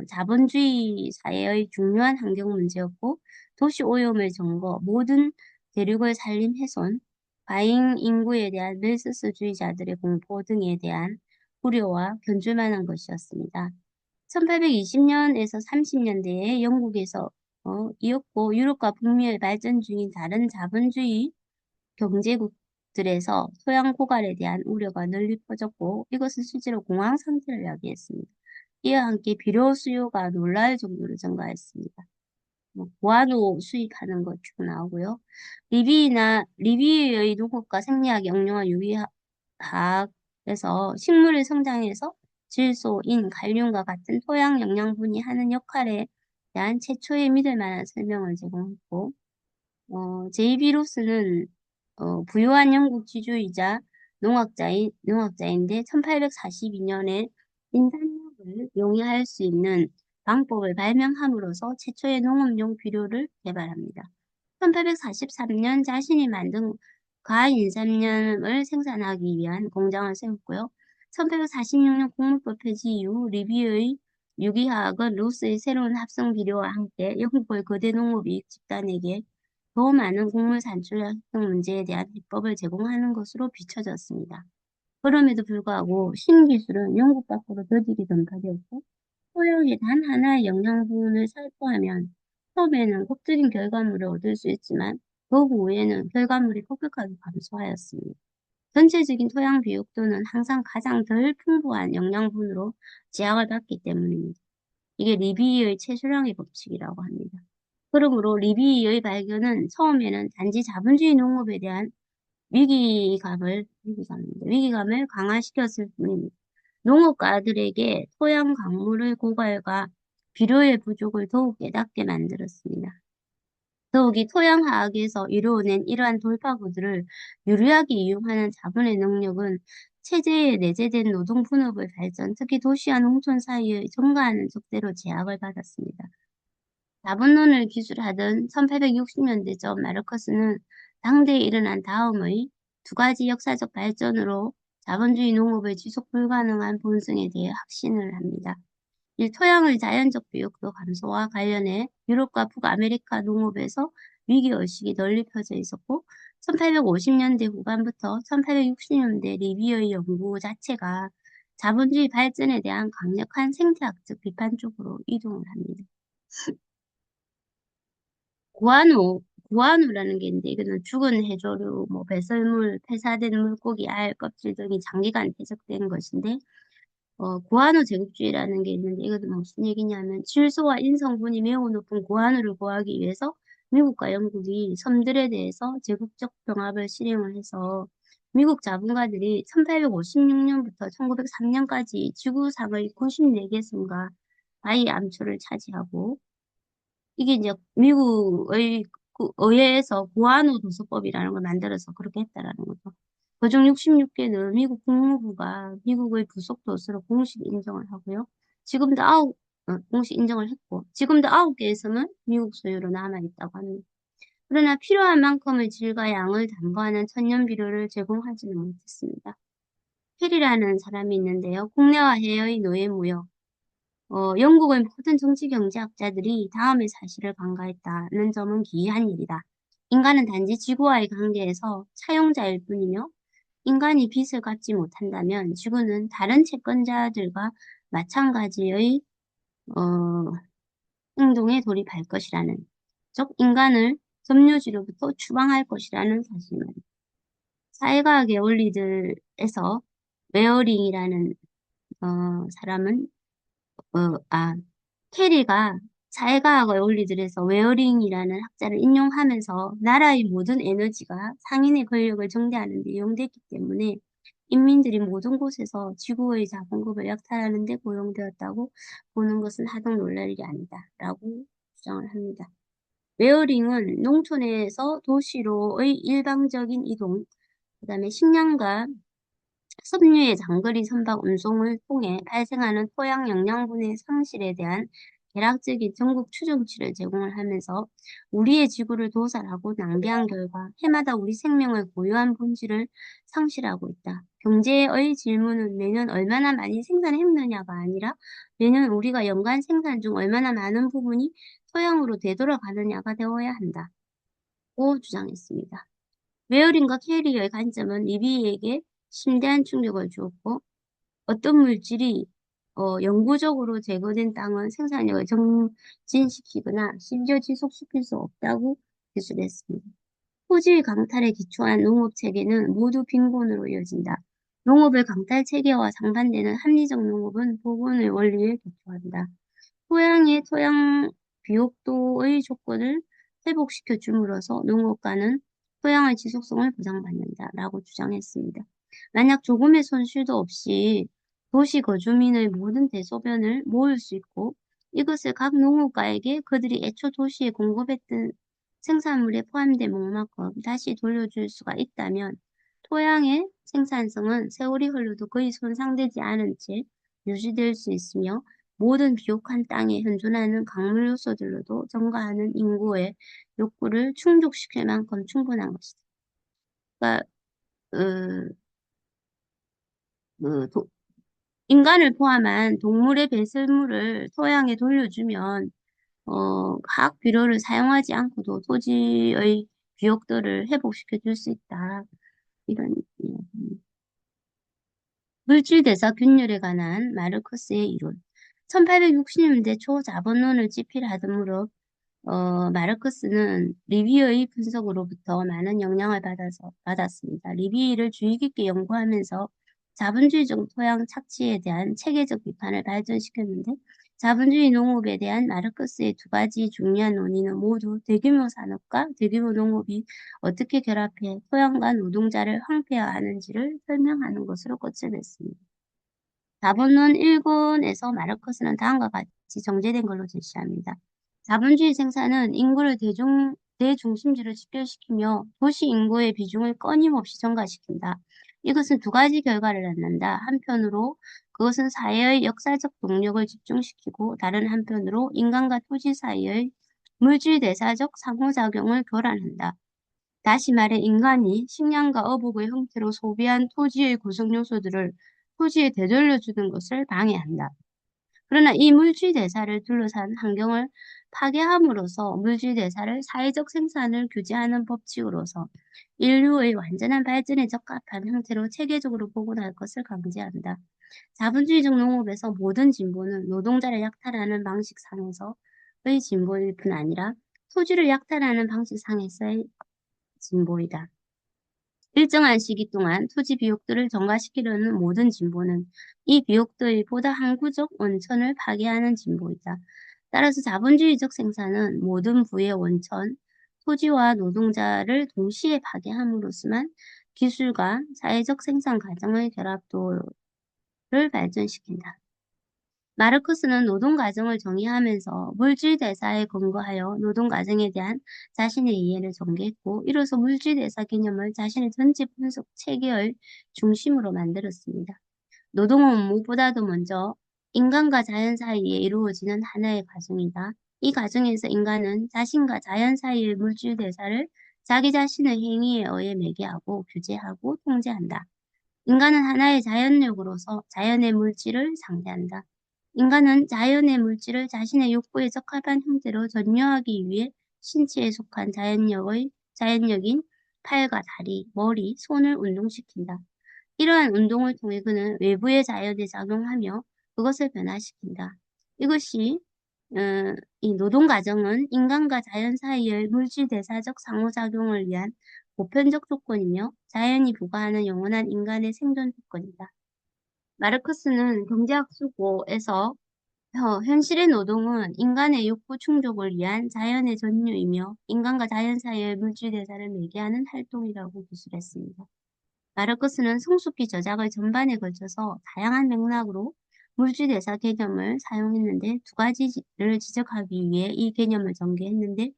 자본주의 사회의 중요한 환경 문제였고, 도시 오염을 점거, 모든 대륙을 산림 훼손, 과잉 인구에 대한 멜서스주의자들의 공포 등에 대한 우려와 견줄만한 것이었습니다. 1820년에서 30년대에 영국에서 이었고, 유럽과 북미의 발전 중인 다른 자본주의 경제국들에서 토양 고갈에 대한 우려가 널리 퍼졌고, 이것은 실제로 공황 상태를 야기했습니다. 이와 함께 비료 수요가 놀라울 정도로 증가했습니다. 고아노 수입하는 것 쭉 나오고요. 리비의 농업과 생리학, 영양화, 유기화학에서 식물의 성장에서 질소, 인, 칼륨과 같은 토양 영양분이 하는 역할에 대한 최초의 믿을 만한 설명을 제공했고, 제이비 로스는 부유한 영국 지주이자 농학자인데 1842년에 인산력을 용이할 수 있는 방법을 발명함으로써 최초의 농업용 비료를 개발합니다. 1843년 자신이 만든 과인산염을 생산하기 위한 공장을 세웠고요. 1846년 곡물법 폐지 이후 리비의 유기화학은 로스의 새로운 합성 비료와 함께 영국의 거대 농업이익 집단에게 더 많은 곡물 산출 협동 문제에 대한 해법을 제공하는 것으로 비춰졌습니다. 그럼에도 불구하고 신기술은 영국 밖으로 더디게 전파되었고 토양의 단 하나의 영양분을 살포하면 처음에는 곱들인 결과물을 얻을 수 있지만 그 후에는 결과물이 급격하게 감소하였습니다. 전체적인 토양 비옥도는 항상 가장 덜 풍부한 영양분으로 제약을 받기 때문입니다. 이게 리비의 최소량의 법칙이라고 합니다. 그러므로 리비의 발견은 처음에는 단지 자본주의 농업에 대한 위기감을 강화시켰을 뿐입니다. 농업가들에게 토양 강물의 고갈과 비료의 부족을 더욱 깨닫게 만들었습니다. 더욱이 토양화학에서 이루어낸 이러한 돌파구들을 유리하게 이용하는 자본의 능력은 체제에 내재된 노동 분업의 발전, 특히 도시와 농촌 사이의 증가하는 족대로 제약을 받았습니다. 자본론을 기술하던 1860년대적 마르크스는 당대에 일어난 다음의 두 가지 역사적 발전으로 자본주의 농업의 지속 불가능한 본성에 대해 확신을 합니다. 이 토양의 자연적 비옥도 감소와 관련해 유럽과 북아메리카 농업에서 위기의식이 널리 펴져 있었고 1850년대 후반부터 1860년대 리비의 연구 자체가 자본주의 발전에 대한 강력한 생태학적 비판 쪽으로 이동을 합니다. 구아노라는 게 있는데 이거는 죽은 해조류, 배설물, 폐사된 물고기, 알, 껍질 등이 장기간 퇴적된 것인데 구아노 제국주의라는 게 있는데 이것도 무슨 얘기냐면 질소와 인성분이 매우 높은 구아노를 구하기 위해서 미국과 영국이 섬들에 대해서 제국적 병합을 실행을 해서 미국 자본가들이 1856년부터 1903년까지 지구상의 94개 섬과 바위 암초를 차지하고 이게 이제 미국의 의회에서 구아노 도서법이라는 걸 만들어서 그렇게 했다라는 거죠. 그중 66개는 미국 국무부가 미국의 부속 도서로 공식 인정을 하고요. 지금도 공식 인정을 했고, 지금도 9개의 섬은 미국 소유로 남아있다고 합니다. 그러나 필요한 만큼의 질과 양을 담보하는 천연 비료를 제공하지는 못했습니다. 페리라는 사람이 있는데요. 국내와 해외의 노예 무역, 영국의 모든 정치 경제학자들이 다음의 사실을 간과했다는 점은 기이한 일이다. 인간은 단지 지구와의 관계에서 차용자일 뿐이며 인간이 빚을 갚지 못한다면 지구는 다른 채권자들과 마찬가지의 어, 행동에 돌입할 것이라는, 즉 인간을 점유지로부터 추방할 것이라는 사실입니다. 사회과학의 원리들에서 웨어링이라는 사람은 캐리가 사회과학의 원리들에서 웨어링이라는 학자를 인용하면서 나라의 모든 에너지가 상인의 권력을 정대하는 데 이용됐기 때문에 인민들이 모든 곳에서 지구의 자본급을 약탈하는 데 고용되었다고 보는 것은 하등 놀랄 일이 아니다 라고 주장을 합니다. 웨어링은 농촌에서 도시로의 일방적인 이동, 그 다음에 식량과 섬유의 장거리 선박 운송을 통해 발생하는 토양 영양분의 상실에 대한 대략적인 전국 추정치를 제공을 하면서 우리의 지구를 도살하고 낭비한 결과 해마다 우리 생명을 고유한 본질을 상실하고 있다. 경제의 질문은 매년 얼마나 많이 생산했느냐가 아니라 매년 우리가 연간 생산 중 얼마나 많은 부분이 토양으로 되돌아가느냐가 되어야 한다. 고 주장했습니다. 웨어링과 캐리의 관점은 리비에게 심대한 충격을 주었고 어떤 물질이 영구적으로 제거된 땅은 생산력을 정진시키거나 심지어 지속시킬 수 없다고 기술했습니다. 토지의 강탈에 기초한 농업 체계는 모두 빈곤으로 이어진다. 농업의 강탈 체계와 상반되는 합리적 농업은 복원의 원리에 기초한다. 토양의 토양 비옥도의 조건을 회복시켜 줌으로써 농업가는 토양의 지속성을 보장받는다라고 주장했습니다. 만약 조금의 손실도 없이 도시 거주민의 모든 대소변을 모을 수 있고 이것을 각 농업가에게 그들이 애초 도시에 공급했던 생산물에 포함된 목만큼 다시 돌려줄 수가 있다면 토양의 생산성은 세월이 흘러도 거의 손상되지 않은 채 유지될 수 있으며 모든 비옥한 땅에 현존하는 강물 요소들로도 증가하는 인구의 욕구를 충족시킬 만큼 충분한 것이다. 그러니까 인간을 포함한 동물의 배설물을 토양에 돌려주면 화학 비료를 사용하지 않고도 토지의 비옥도를 회복시켜 줄 수 있다. 이런 이야기입니다. 물질 대사 균열에 관한 마르크스의 이론. 1860년대 초 자본론을 집필하던 무렵 마르크스는 리비의 분석으로부터 많은 영향을 받았습니다. 리비를 주의 깊게 연구하면서 자본주의적 토양 착취에 대한 체계적 비판을 발전시켰는데 자본주의 농업에 대한 마르크스의 두 가지 중요한 논의는 모두 대규모 산업과 대규모 농업이 어떻게 결합해 토양과 노동자를 황폐화하는지를 설명하는 것으로 끝을 냈습니다. 자본론 1권에서 마르크스는 다음과 같이 정제된 걸로 제시합니다. 자본주의 생산은 인구를 대중심지로 직결시키며 도시 인구의 비중을 끊임없이 증가시킨다. 이것은 두 가지 결과를 낳는다. 한편으로 그것은 사회의 역사적 동력을 집중시키고 다른 한편으로 인간과 토지 사이의 물질 대사적 상호작용을 교란한다. 다시 말해 인간이 식량과 어복의 형태로 소비한 토지의 구성 요소들을 토지에 되돌려주는 것을 방해한다. 그러나 이 물질 대사를 둘러싼 환경을 파괴함으로써 물질 대사를 사회적 생산을 규제하는 법칙으로서 인류의 완전한 발전에 적합한 형태로 체계적으로 복원할 것을 강제한다. 자본주의적 농업에서 모든 진보는 노동자를 약탈하는 방식상에서의 진보일 뿐 아니라 토지를 약탈하는 방식상에서의 진보이다. 일정한 시기 동안 토지 비옥들을 정가시키려는 모든 진보는 이 비옥들의 보다 항구적 원천을 파괴하는 진보이다. 따라서 자본주의적 생산은 모든 부의 원천, 토지와 노동자를 동시에 파괴함으로써만 기술과 사회적 생산 과정의 결합도를 발전시킨다. 마르크스는 노동과정을 정의하면서 물질대사에 근거하여 노동과정에 대한 자신의 이해를 전개했고 이로써 물질대사 개념을 자신의 전체 분석 체계의 중심으로 만들었습니다. 노동은 무엇보다도 먼저 인간과 자연 사이에 이루어지는 하나의 과정이다. 이 과정에서 인간은 자신과 자연 사이의 물질대사를 자기 자신의 행위에 의해 매개하고 규제하고 통제한다. 인간은 하나의 자연력으로서 자연의 물질을 상대한다. 인간은 자연의 물질을 자신의 욕구에 적합한 형태로 전유하기 위해 신체에 속한 자연력인 팔과 다리, 머리, 손을 운동시킨다. 이러한 운동을 통해 그는 외부의 자연에 작용하며 그것을 변화시킨다. 이것이 이 노동과정은 인간과 자연 사이의 물질대사적 상호작용을 위한 보편적 조건이며 자연이 부과하는 영원한 인간의 생존 조건이다. 마르크스는 경제학 수고에서 현실의 노동은 인간의 욕구 충족을 위한 자연의 전유이며 인간과 자연 사이의 물질 대사를 매개하는 활동이라고 기술했습니다. 마르크스는 성숙기 저작의 전반에 걸쳐서 다양한 맥락으로 물질 대사 개념을 사용했는데 두 가지를 지적하기 위해 이 개념을 전개했는데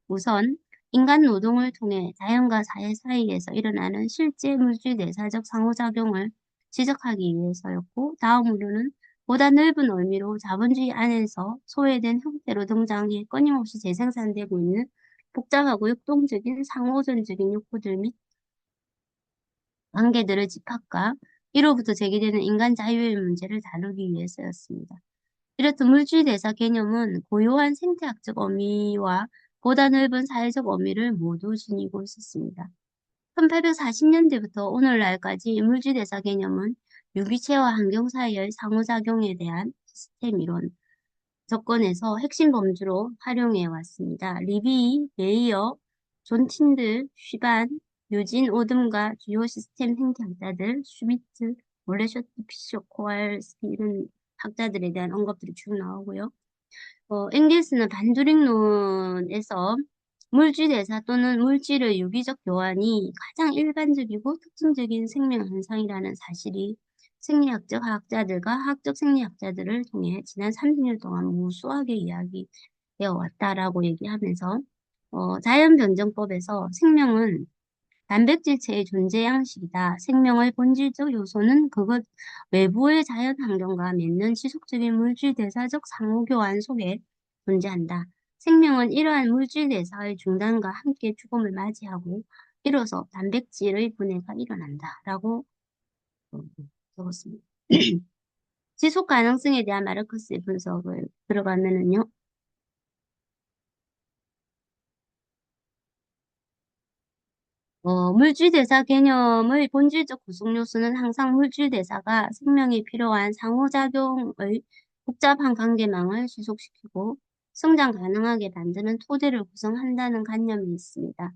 우선 인간 노동을 통해 자연과 사회 사이에서 일어나는 실제 물질 대사적 상호작용을 지적하기 위해서였고 다음으로는 보다 넓은 의미로 자본주의 안에서 소외된 형태로 등장해 끊임없이 재생산되고 있는 복잡하고 역동적인 상호전적인 욕구들 및 관계들의 집합과 이로부터 제기되는 인간 자유의 문제를 다루기 위해서였습니다. 이렇듯 물질 대사 개념은 고요한 생태학적 의미와 보다 넓은 사회적 의미를 모두 지니고 있었습니다. 1840년대부터 오늘날까지 물질 대사 개념은 유기체와 환경 사이의 상호작용에 대한 시스템 이론, 접근에서 핵심 범주로 활용해 왔습니다. 리비, 메이어, 존 틴들, 쉬반, 유진 오듬과 주요 시스템 생태학자들, 슈미트, 몰레셔트, 피셔, 코알스키 이런 학자들에 대한 언급들이 쭉 나오고요. 엥겔스는 반두링론에서 물질 대사 또는 물질의 유기적 교환이 가장 일반적이고 특징적인 생명 현상이라는 사실이 생리학적 학자들과 학적 생리학자들을 통해 지난 30년 동안 무수하게 이야기되어 왔다라고 얘기하면서 자연변정법에서 생명은 단백질체의 존재 양식이다. 생명의 본질적 요소는 그것 외부의 자연 환경과 맺는 지속적인 물질 대사적 상호교환 속에 존재한다. 생명은 이러한 물질 대사의 중단과 함께 죽음을 맞이하고 이로써 단백질의 분해가 일어난다. 라고 어, 적었습니다. 지속 가능성에 대한 마르크스의 분석을 들어가면은요. 물질대사 개념의 본질적 구성 요소는 항상 물질대사가 생명에 필요한 상호작용의 복잡한 관계망을 지속시키고 성장 가능하게 만드는 토대를 구성한다는 관념이 있습니다.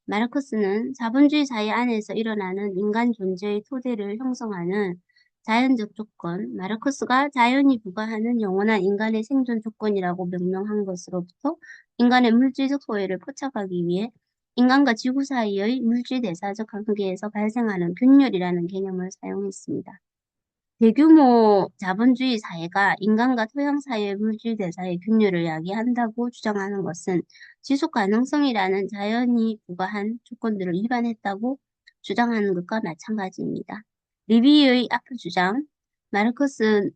마르크스는 자본주의 사회 안에서 일어나는 인간 존재의 토대를 형성하는 자연적 조건, 마르크스가 자연이 부과하는 영원한 인간의 생존 조건이라고 명명한 것으로부터 인간의 물질적 소외를 포착하기 위해 인간과 지구 사이의 물질 대사적 관계에서 발생하는 균열이라는 개념을 사용했습니다. 대규모 자본주의 사회가 인간과 토양 사이의 물질 대사의 균열을 야기한다고 주장하는 것은 지속 가능성이라는 자연이 부과한 조건들을 위반했다고 주장하는 것과 마찬가지입니다. 리비의 앞의 주장, 마르크스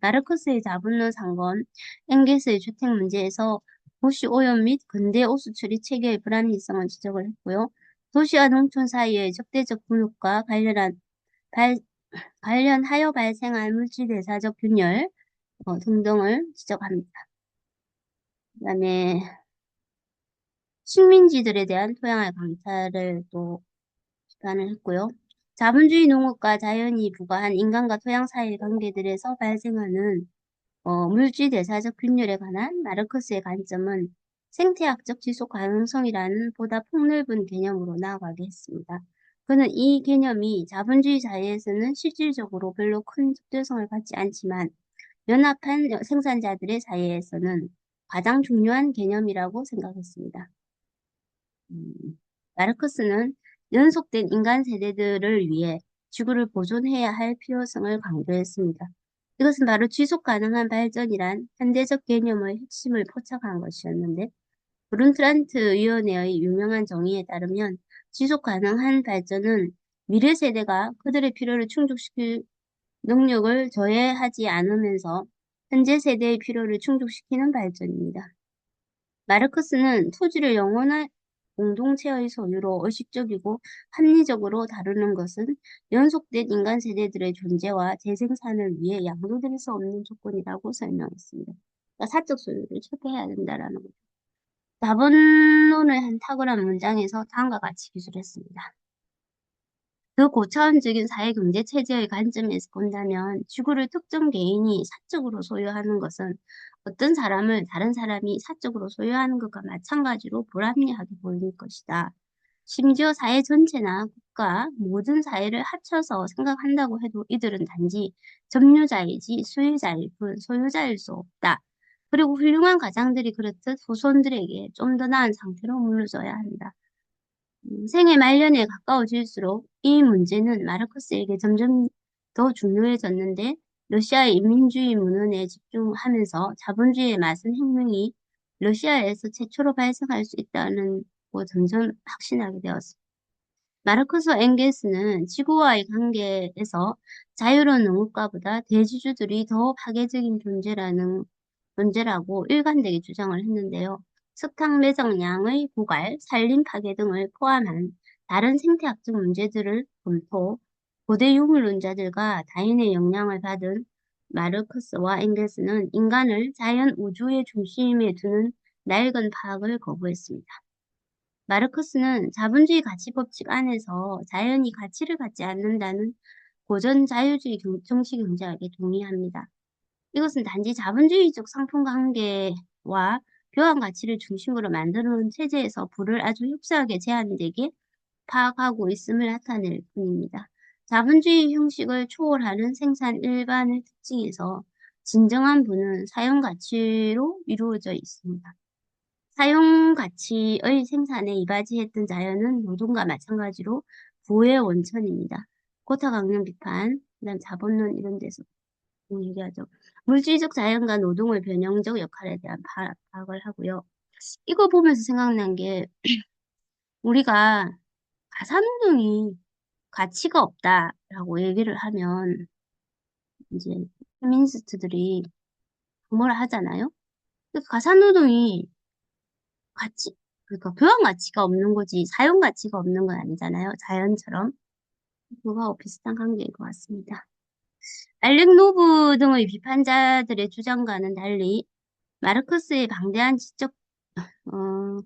마르크스의 자본론 상건, 엥겔스의 주택 문제에서 도시 오염 및 근대 오수처리 체계의 불합리성을 지적을 했고요. 도시와 농촌 사이의 적대적 분업과 관련하여 발생한 물질 대사적 균열 등등을 지적합니다. 그다음에 식민지들에 대한 토양의 강탈을 또 비판을 했고요. 자본주의 농업과 자연이 부과한 인간과 토양 사이의 관계들에서 발생하는 물질 대사적 균열에 관한 마르크스의 관점은 생태학적 지속 가능성이라는 보다 폭넓은 개념으로 나아가게 했습니다. 그는 이 개념이 자본주의 사회에서는 실질적으로 별로 큰 적대성을 갖지 않지만 연합한 생산자들의 사회에서는 가장 중요한 개념이라고 생각했습니다. 음, 마르크스는 연속된 인간 세대들을 위해 지구를 보존해야 할 필요성을 강조했습니다. 이것은 바로 지속 가능한 발전이란 현대적 개념의 핵심을 포착한 것이었는데, 브룬트란트 위원회의 유명한 정의에 따르면 지속 가능한 발전은 미래 세대가 그들의 필요를 충족시킬 능력을 저해하지 않으면서 현재 세대의 필요를 충족시키는 발전입니다. 마르크스는 토지를 영원한 공동체의 소유로 의식적이고 합리적으로 다루는 것은 연속된 인간 세대들의 존재와 재생산을 위해 양도될 수 없는 조건이라고 설명했습니다. 그러니까 사적 소유를 철폐해야 된다라는 거죠. 자본론의 한 탁월한 문장에서 다음과 같이 기술했습니다. 그 고차원적인 사회경제 체제의 관점에서 본다면 지구를 특정 개인이 사적으로 소유하는 것은 어떤 사람을 다른 사람이 사적으로 소유하는 것과 마찬가지로 불합리하게 보일 것이다. 심지어 사회 전체나 국가, 모든 사회를 합쳐서 생각한다고 해도 이들은 단지 점유자이지 수혜자일 뿐 소유자일 수 없다. 그리고 훌륭한 가장들이 그렇듯 후손들에게 좀 더 나은 상태로 물려줘야 한다. 생의 말년에 가까워질수록 이 문제는 마르크스에게 점점 더 중요해졌는데 러시아의 인민주의 문헌에 집중하면서 자본주의의 맛은 혁명이 러시아에서 최초로 발생할 수 있다는 거 점점 확신하게 되었습니다. 마르크스 엥겔스는 지구와의 관계에서 자유로운 농업가보다 대지주들이 더 파괴적인 존재라고 일관되게 주장을 했는데요. 석탄 매장량의 고갈, 산림 파괴 등을 포함한 다른 생태학적 문제들을 검토, 고대 유물론자들과 다인의 영향을 받은 마르크스와 엥겔스는 인간을 자연 우주의 중심에 두는 낡은 파악을 거부했습니다. 마르크스는 자본주의 가치 법칙 안에서 자연이 가치를 갖지 않는다는 고전 자유주의 정치 경제학에 동의합니다. 이것은 단지 자본주의적 상품 관계와 교환 가치를 중심으로 만들어 놓은 체제에서 부를 아주 흡사하게 제한되게 파악하고 있음을 나타낼 뿐입니다. 자본주의 형식을 초월하는 생산 일반의 특징에서 진정한 부는 사용 가치로 이루어져 있습니다. 사용 가치의 생산에 이바지했던 자연은 노동과 마찬가지로 부의 원천입니다. 고타 강령 비판, 그다음 자본론 이런 데서 얘기하죠. 물질적 자연과 노동의 변형적 역할에 대한 파악을 하고요. 이거 보면서 생각난 게 우리가 가사노동이 가치가 없다라고 얘기를 하면 이제 페미니스트들이 뭐라 하잖아요. 가사노동이 가치, 그러니까 교환 가치가 없는 거지 사용 가치가 없는 건 아니잖아요. 자연처럼. 그거하고 비슷한 관계인 것 같습니다. 알렉 노브 등의 비판자들의 주장과는 달리 마르크스의 방대한 어,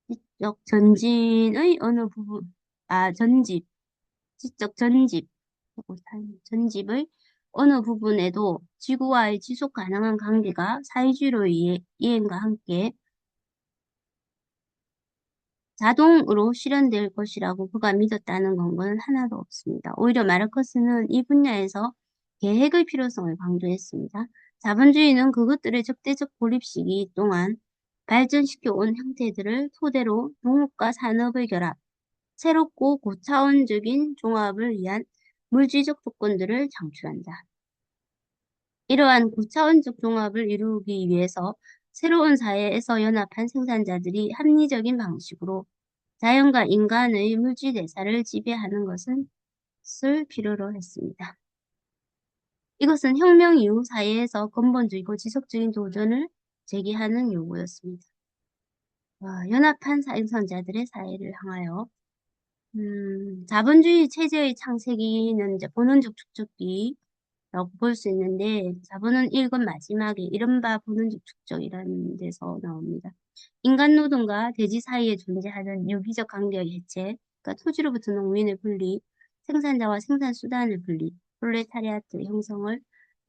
지적 전진의 어느 부분, 지적 전집의 어느 부분에도 지구와의 지속 가능한 관계가 사회주의의 이행과 함께 자동으로 실현될 것이라고 그가 믿었다는 건 하나도 없습니다. 오히려 마르크스는 이 분야에서 계획의 필요성을 강조했습니다. 자본주의는 그것들의 적대적 고립 시기 동안 발전시켜 온 형태들을 토대로 농업과 산업의 결합, 새롭고 고차원적인 종합을 위한 물질적 조건들을 창출한다. 이러한 고차원적 종합을 이루기 위해서 새로운 사회에서 연합한 생산자들이 합리적인 방식으로 자연과 인간의 물질 대사를 지배하는 것은 쓸 필요로 했습니다. 이것은 혁명 이후 사회에서 근본적이고 지속적인 도전을 제기하는 요구였습니다. 연합한 생산자들의 사회를 향하여 자본주의 체제의 창세기는 이제 본원적 축적기라고 볼 수 있는데 자본은 1권 마지막에 이른바 본원적 축적이라는 데서 나옵니다. 인간 노동과 대지 사이에 존재하는 유기적 관계의 해체, 그러니까 토지로부터 농민의 분리, 생산자와 생산수단의 분리, 프롤레타리아트 형성을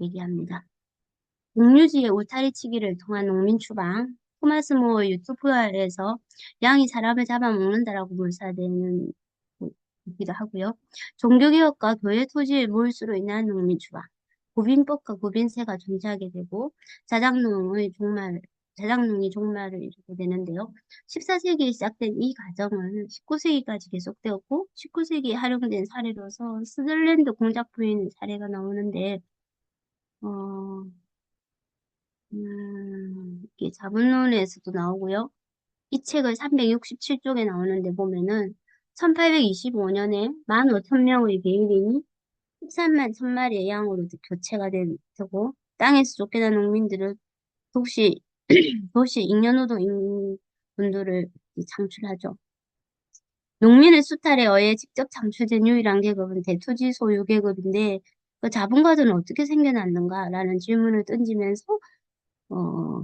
얘기합니다. 농유지의 울타리치기를 통한 농민 추방, 토마스 모어의 유토피아에서 양이 사람을 잡아먹는다라고 묘사되는 기도 하고요. 종교개혁과 교회 토지의 몰수로 인한 농민 추방, 고빈법과 고빈세가 존재하게 되고 자작농이 종말을 이루게 되는데요. 14세기에 시작된 이 과정은 19세기까지 계속되었고 19세기에 활용된 사례로서 스덜랜드 공작 부인 사례가 나오는데 어, 이게 자본론에서도 나오고요. 이 책을 367쪽에 나오는데 보면은 1825년에 15,000명의 계일인이 13만 1,000마리의 양으로 교체가 되고 땅에서 쫓겨난 농민들은 도시 도시 잉여노동 분들을 창출하죠. 농민의 수탈에 의해 직접 창출된 유일한 계급은 대토지 소유 계급인데 그 자본가들은 어떻게 생겨났는가라는 질문을 던지면서 어,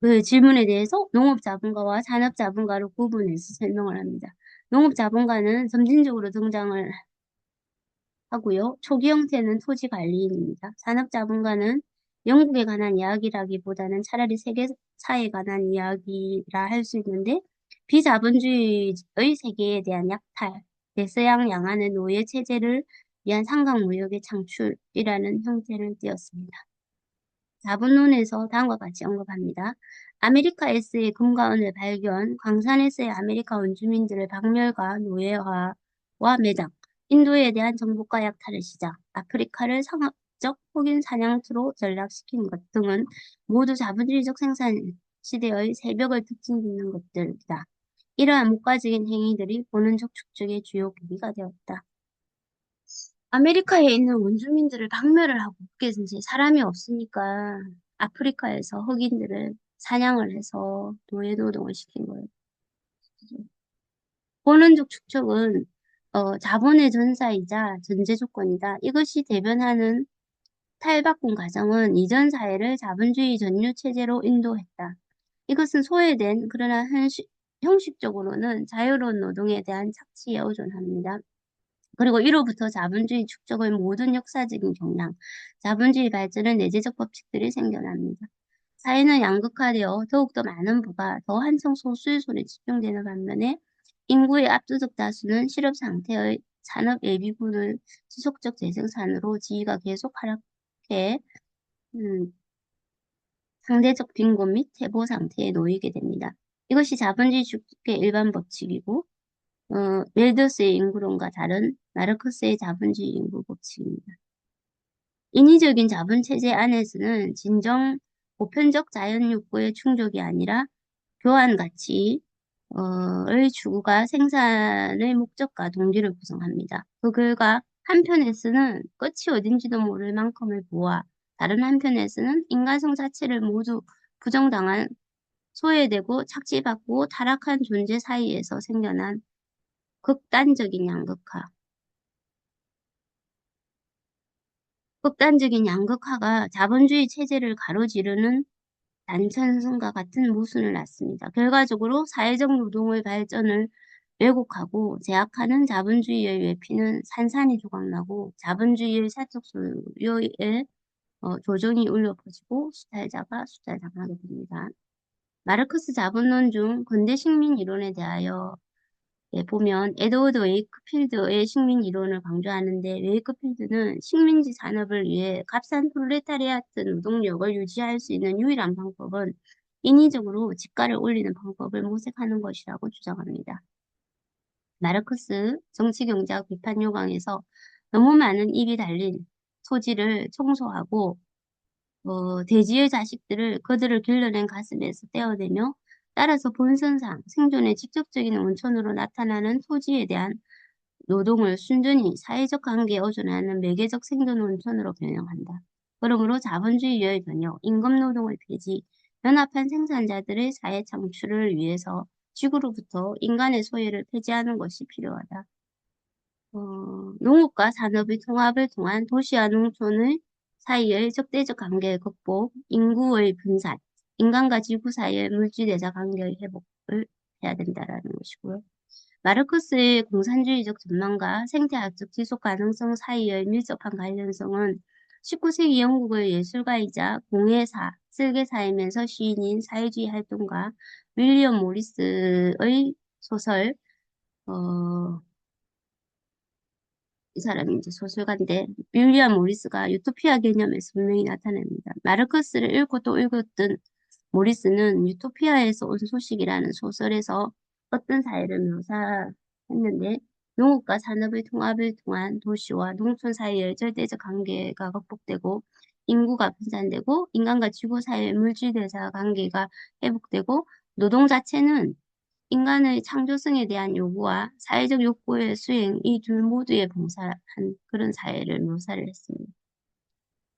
그 질문에 대해서 농업자본가와 산업자본가로 구분해서 설명을 합니다. 농업자본가는 점진적으로 등장을 하고요. 초기 형태는 토지 관리인입니다. 산업자본가는 영국에 관한 이야기라기보다는 차라리 세계사에 관한 이야기라 할 수 있는데 비자본주의의 세계에 대한 약탈, 대서양 양안의 노예 체제를 위한 상강무역의 창출이라는 형태를 띄었습니다. 자본론에서 다음과 같이 언급합니다. 아메리카에서의 금과 은을 발견, 광산에서의 아메리카 원주민들의 박멸과 노예화와 매장, 인도에 대한 정복과 약탈의 시작, 아프리카를 상업적 혹은 사냥터로 전락시킨 것 등은 모두 자본주의적 생산 시대의 새벽을 특징짓는 것들이다. 이러한 목가적인 행위들이 보는족 축적의 주요 계기가 되었다. 아메리카에 있는 원주민들을 박멸을 하고 그게서 이제 사람이 없으니까 아프리카에서 흑인들을 사냥을 해서 노예노동을 시킨 거예요. 본원적 축적은 자본의 전사이자 전제 조건이다. 이것이 대변하는 탈바꿈 과정은 이전 사회를 자본주의 전유 체제로 인도했다. 이것은 소외된 그러나 형식적으로는 자유로운 노동에 대한 착취에 의존합니다. 그리고 이로부터 자본주의 축적의 모든 역사적인 경향, 자본주의 발전의 내재적 법칙들이 생겨납니다. 사회는 양극화되어 더욱더 많은 부가 더 한층 소수의 손에 집중되는 반면에 인구의 압도적 다수는 실업 상태의 산업 예비군을 지속적 재생산으로 지위가 계속 하락해 음, 상대적 빈곤 및 퇴보 상태에 놓이게 됩니다. 이것이 자본주의 축적의 일반 법칙이고 멜더스의 인구론과 다른 마르크스의 자본주의 인구 법칙입니다. 인위적인 자본체제 안에서는 진정 보편적 자연 욕구의 충족이 아니라 교환 가치의 추구가 생산의 목적과 동기를 구성합니다. 그 결과 한편에서는 끝이 어딘지도 모를 만큼의 부와 다른 한편에서는 인간성 자체를 모두 부정당한 소외되고 착취받고 타락한 존재 사이에서 생겨난 극단적인 양극화. 극단적인 양극화가 자본주의 체제를 가로지르는 난천승과 같은 모순을 낳습니다. 결과적으로 사회적 노동의 발전을 왜곡하고 제약하는 자본주의의 외피는 산산이 조각나고 자본주의의 사적 소유의 조정이 울려 퍼지고 수탈자가 수탈당하게 됩니다. 마르크스 자본론 중 근대 식민 이론에 대하여 보면 에드워드 웨이크필드의 식민 이론을 강조하는데 웨이크필드는 식민지 산업을 위해 값싼 프롤레타리아트 노동력을 유지할 수 있는 유일한 방법은 인위적으로 집가를 올리는 방법을 모색하는 것이라고 주장합니다. 마르크스 정치경제학 비판 요강에서 너무 많은 입이 달린 소지를 청소하고 돼지의 자식들을 그들을 길러낸 가슴에서 떼어내며 따라서 본선상 생존의 직접적인 원천으로 나타나는 소지에 대한 노동을 순전히 사회적 관계에 의존하는 매개적 생존 원천으로 변형한다. 그러므로 자본주의의 변형, 임금노동의 폐지, 연합한 생산자들의 사회 창출을 위해서 지구로부터 인간의 소외를 폐지하는 것이 필요하다. 농업과 산업의 통합을 통한 도시와 농촌의 사이의 적대적 관계의 극복, 인구의 분산, 인간과 지구 사이의 물질대자 관계의 회복을 해야 된다라는 것이고요. 마르크스의 공산주의적 전망과 생태학적 지속 가능성 사이의 밀접한 관련성은 19세기 영국의 예술가이자 공예사, 설계사이면서 시인인 사회주의 활동가 윌리엄 모리스의 소설 이 사람이 이제 소설가인데 윌리엄 모리스가 유토피아 개념에서 분명히 나타냅니다. 마르크스를 읽고 또 읽었던 모리스는 유토피아에서 온 소식이라는 소설에서 어떤 사회를 묘사했는데 농업과 산업의 통합을 통한 도시와 농촌 사이의 절대적 관계가 극복되고 인구가 분산되고 인간과 지구 사이의 물질대사 관계가 회복되고 노동 자체는 인간의 창조성에 대한 요구와 사회적 욕구의 수행 이 둘 모두에 봉사한 그런 사회를 묘사를 했습니다.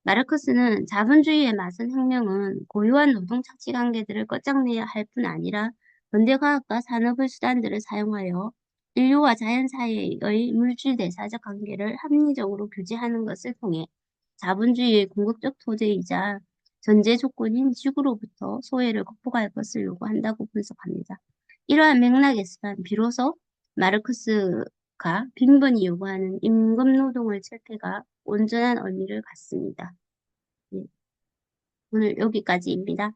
마르크스는 자본주의에 맞선 혁명은 고유한 노동 착취 관계들을 끝장내야 할 뿐 아니라 현대과학과 산업의 수단들을 사용하여 인류와 자연 사이의 물질 대사적 관계를 합리적으로 규제하는 것을 통해 자본주의의 궁극적 토대이자 전제 조건인 지구로부터 소외를 극복할 것을 요구한다고 분석합니다. 이러한 맥락에서만 비로소 마르크스가 빈번히 요구하는 임금노동의 철폐가 온전한 의미를 갖습니다. 네, 오늘 여기까지입니다.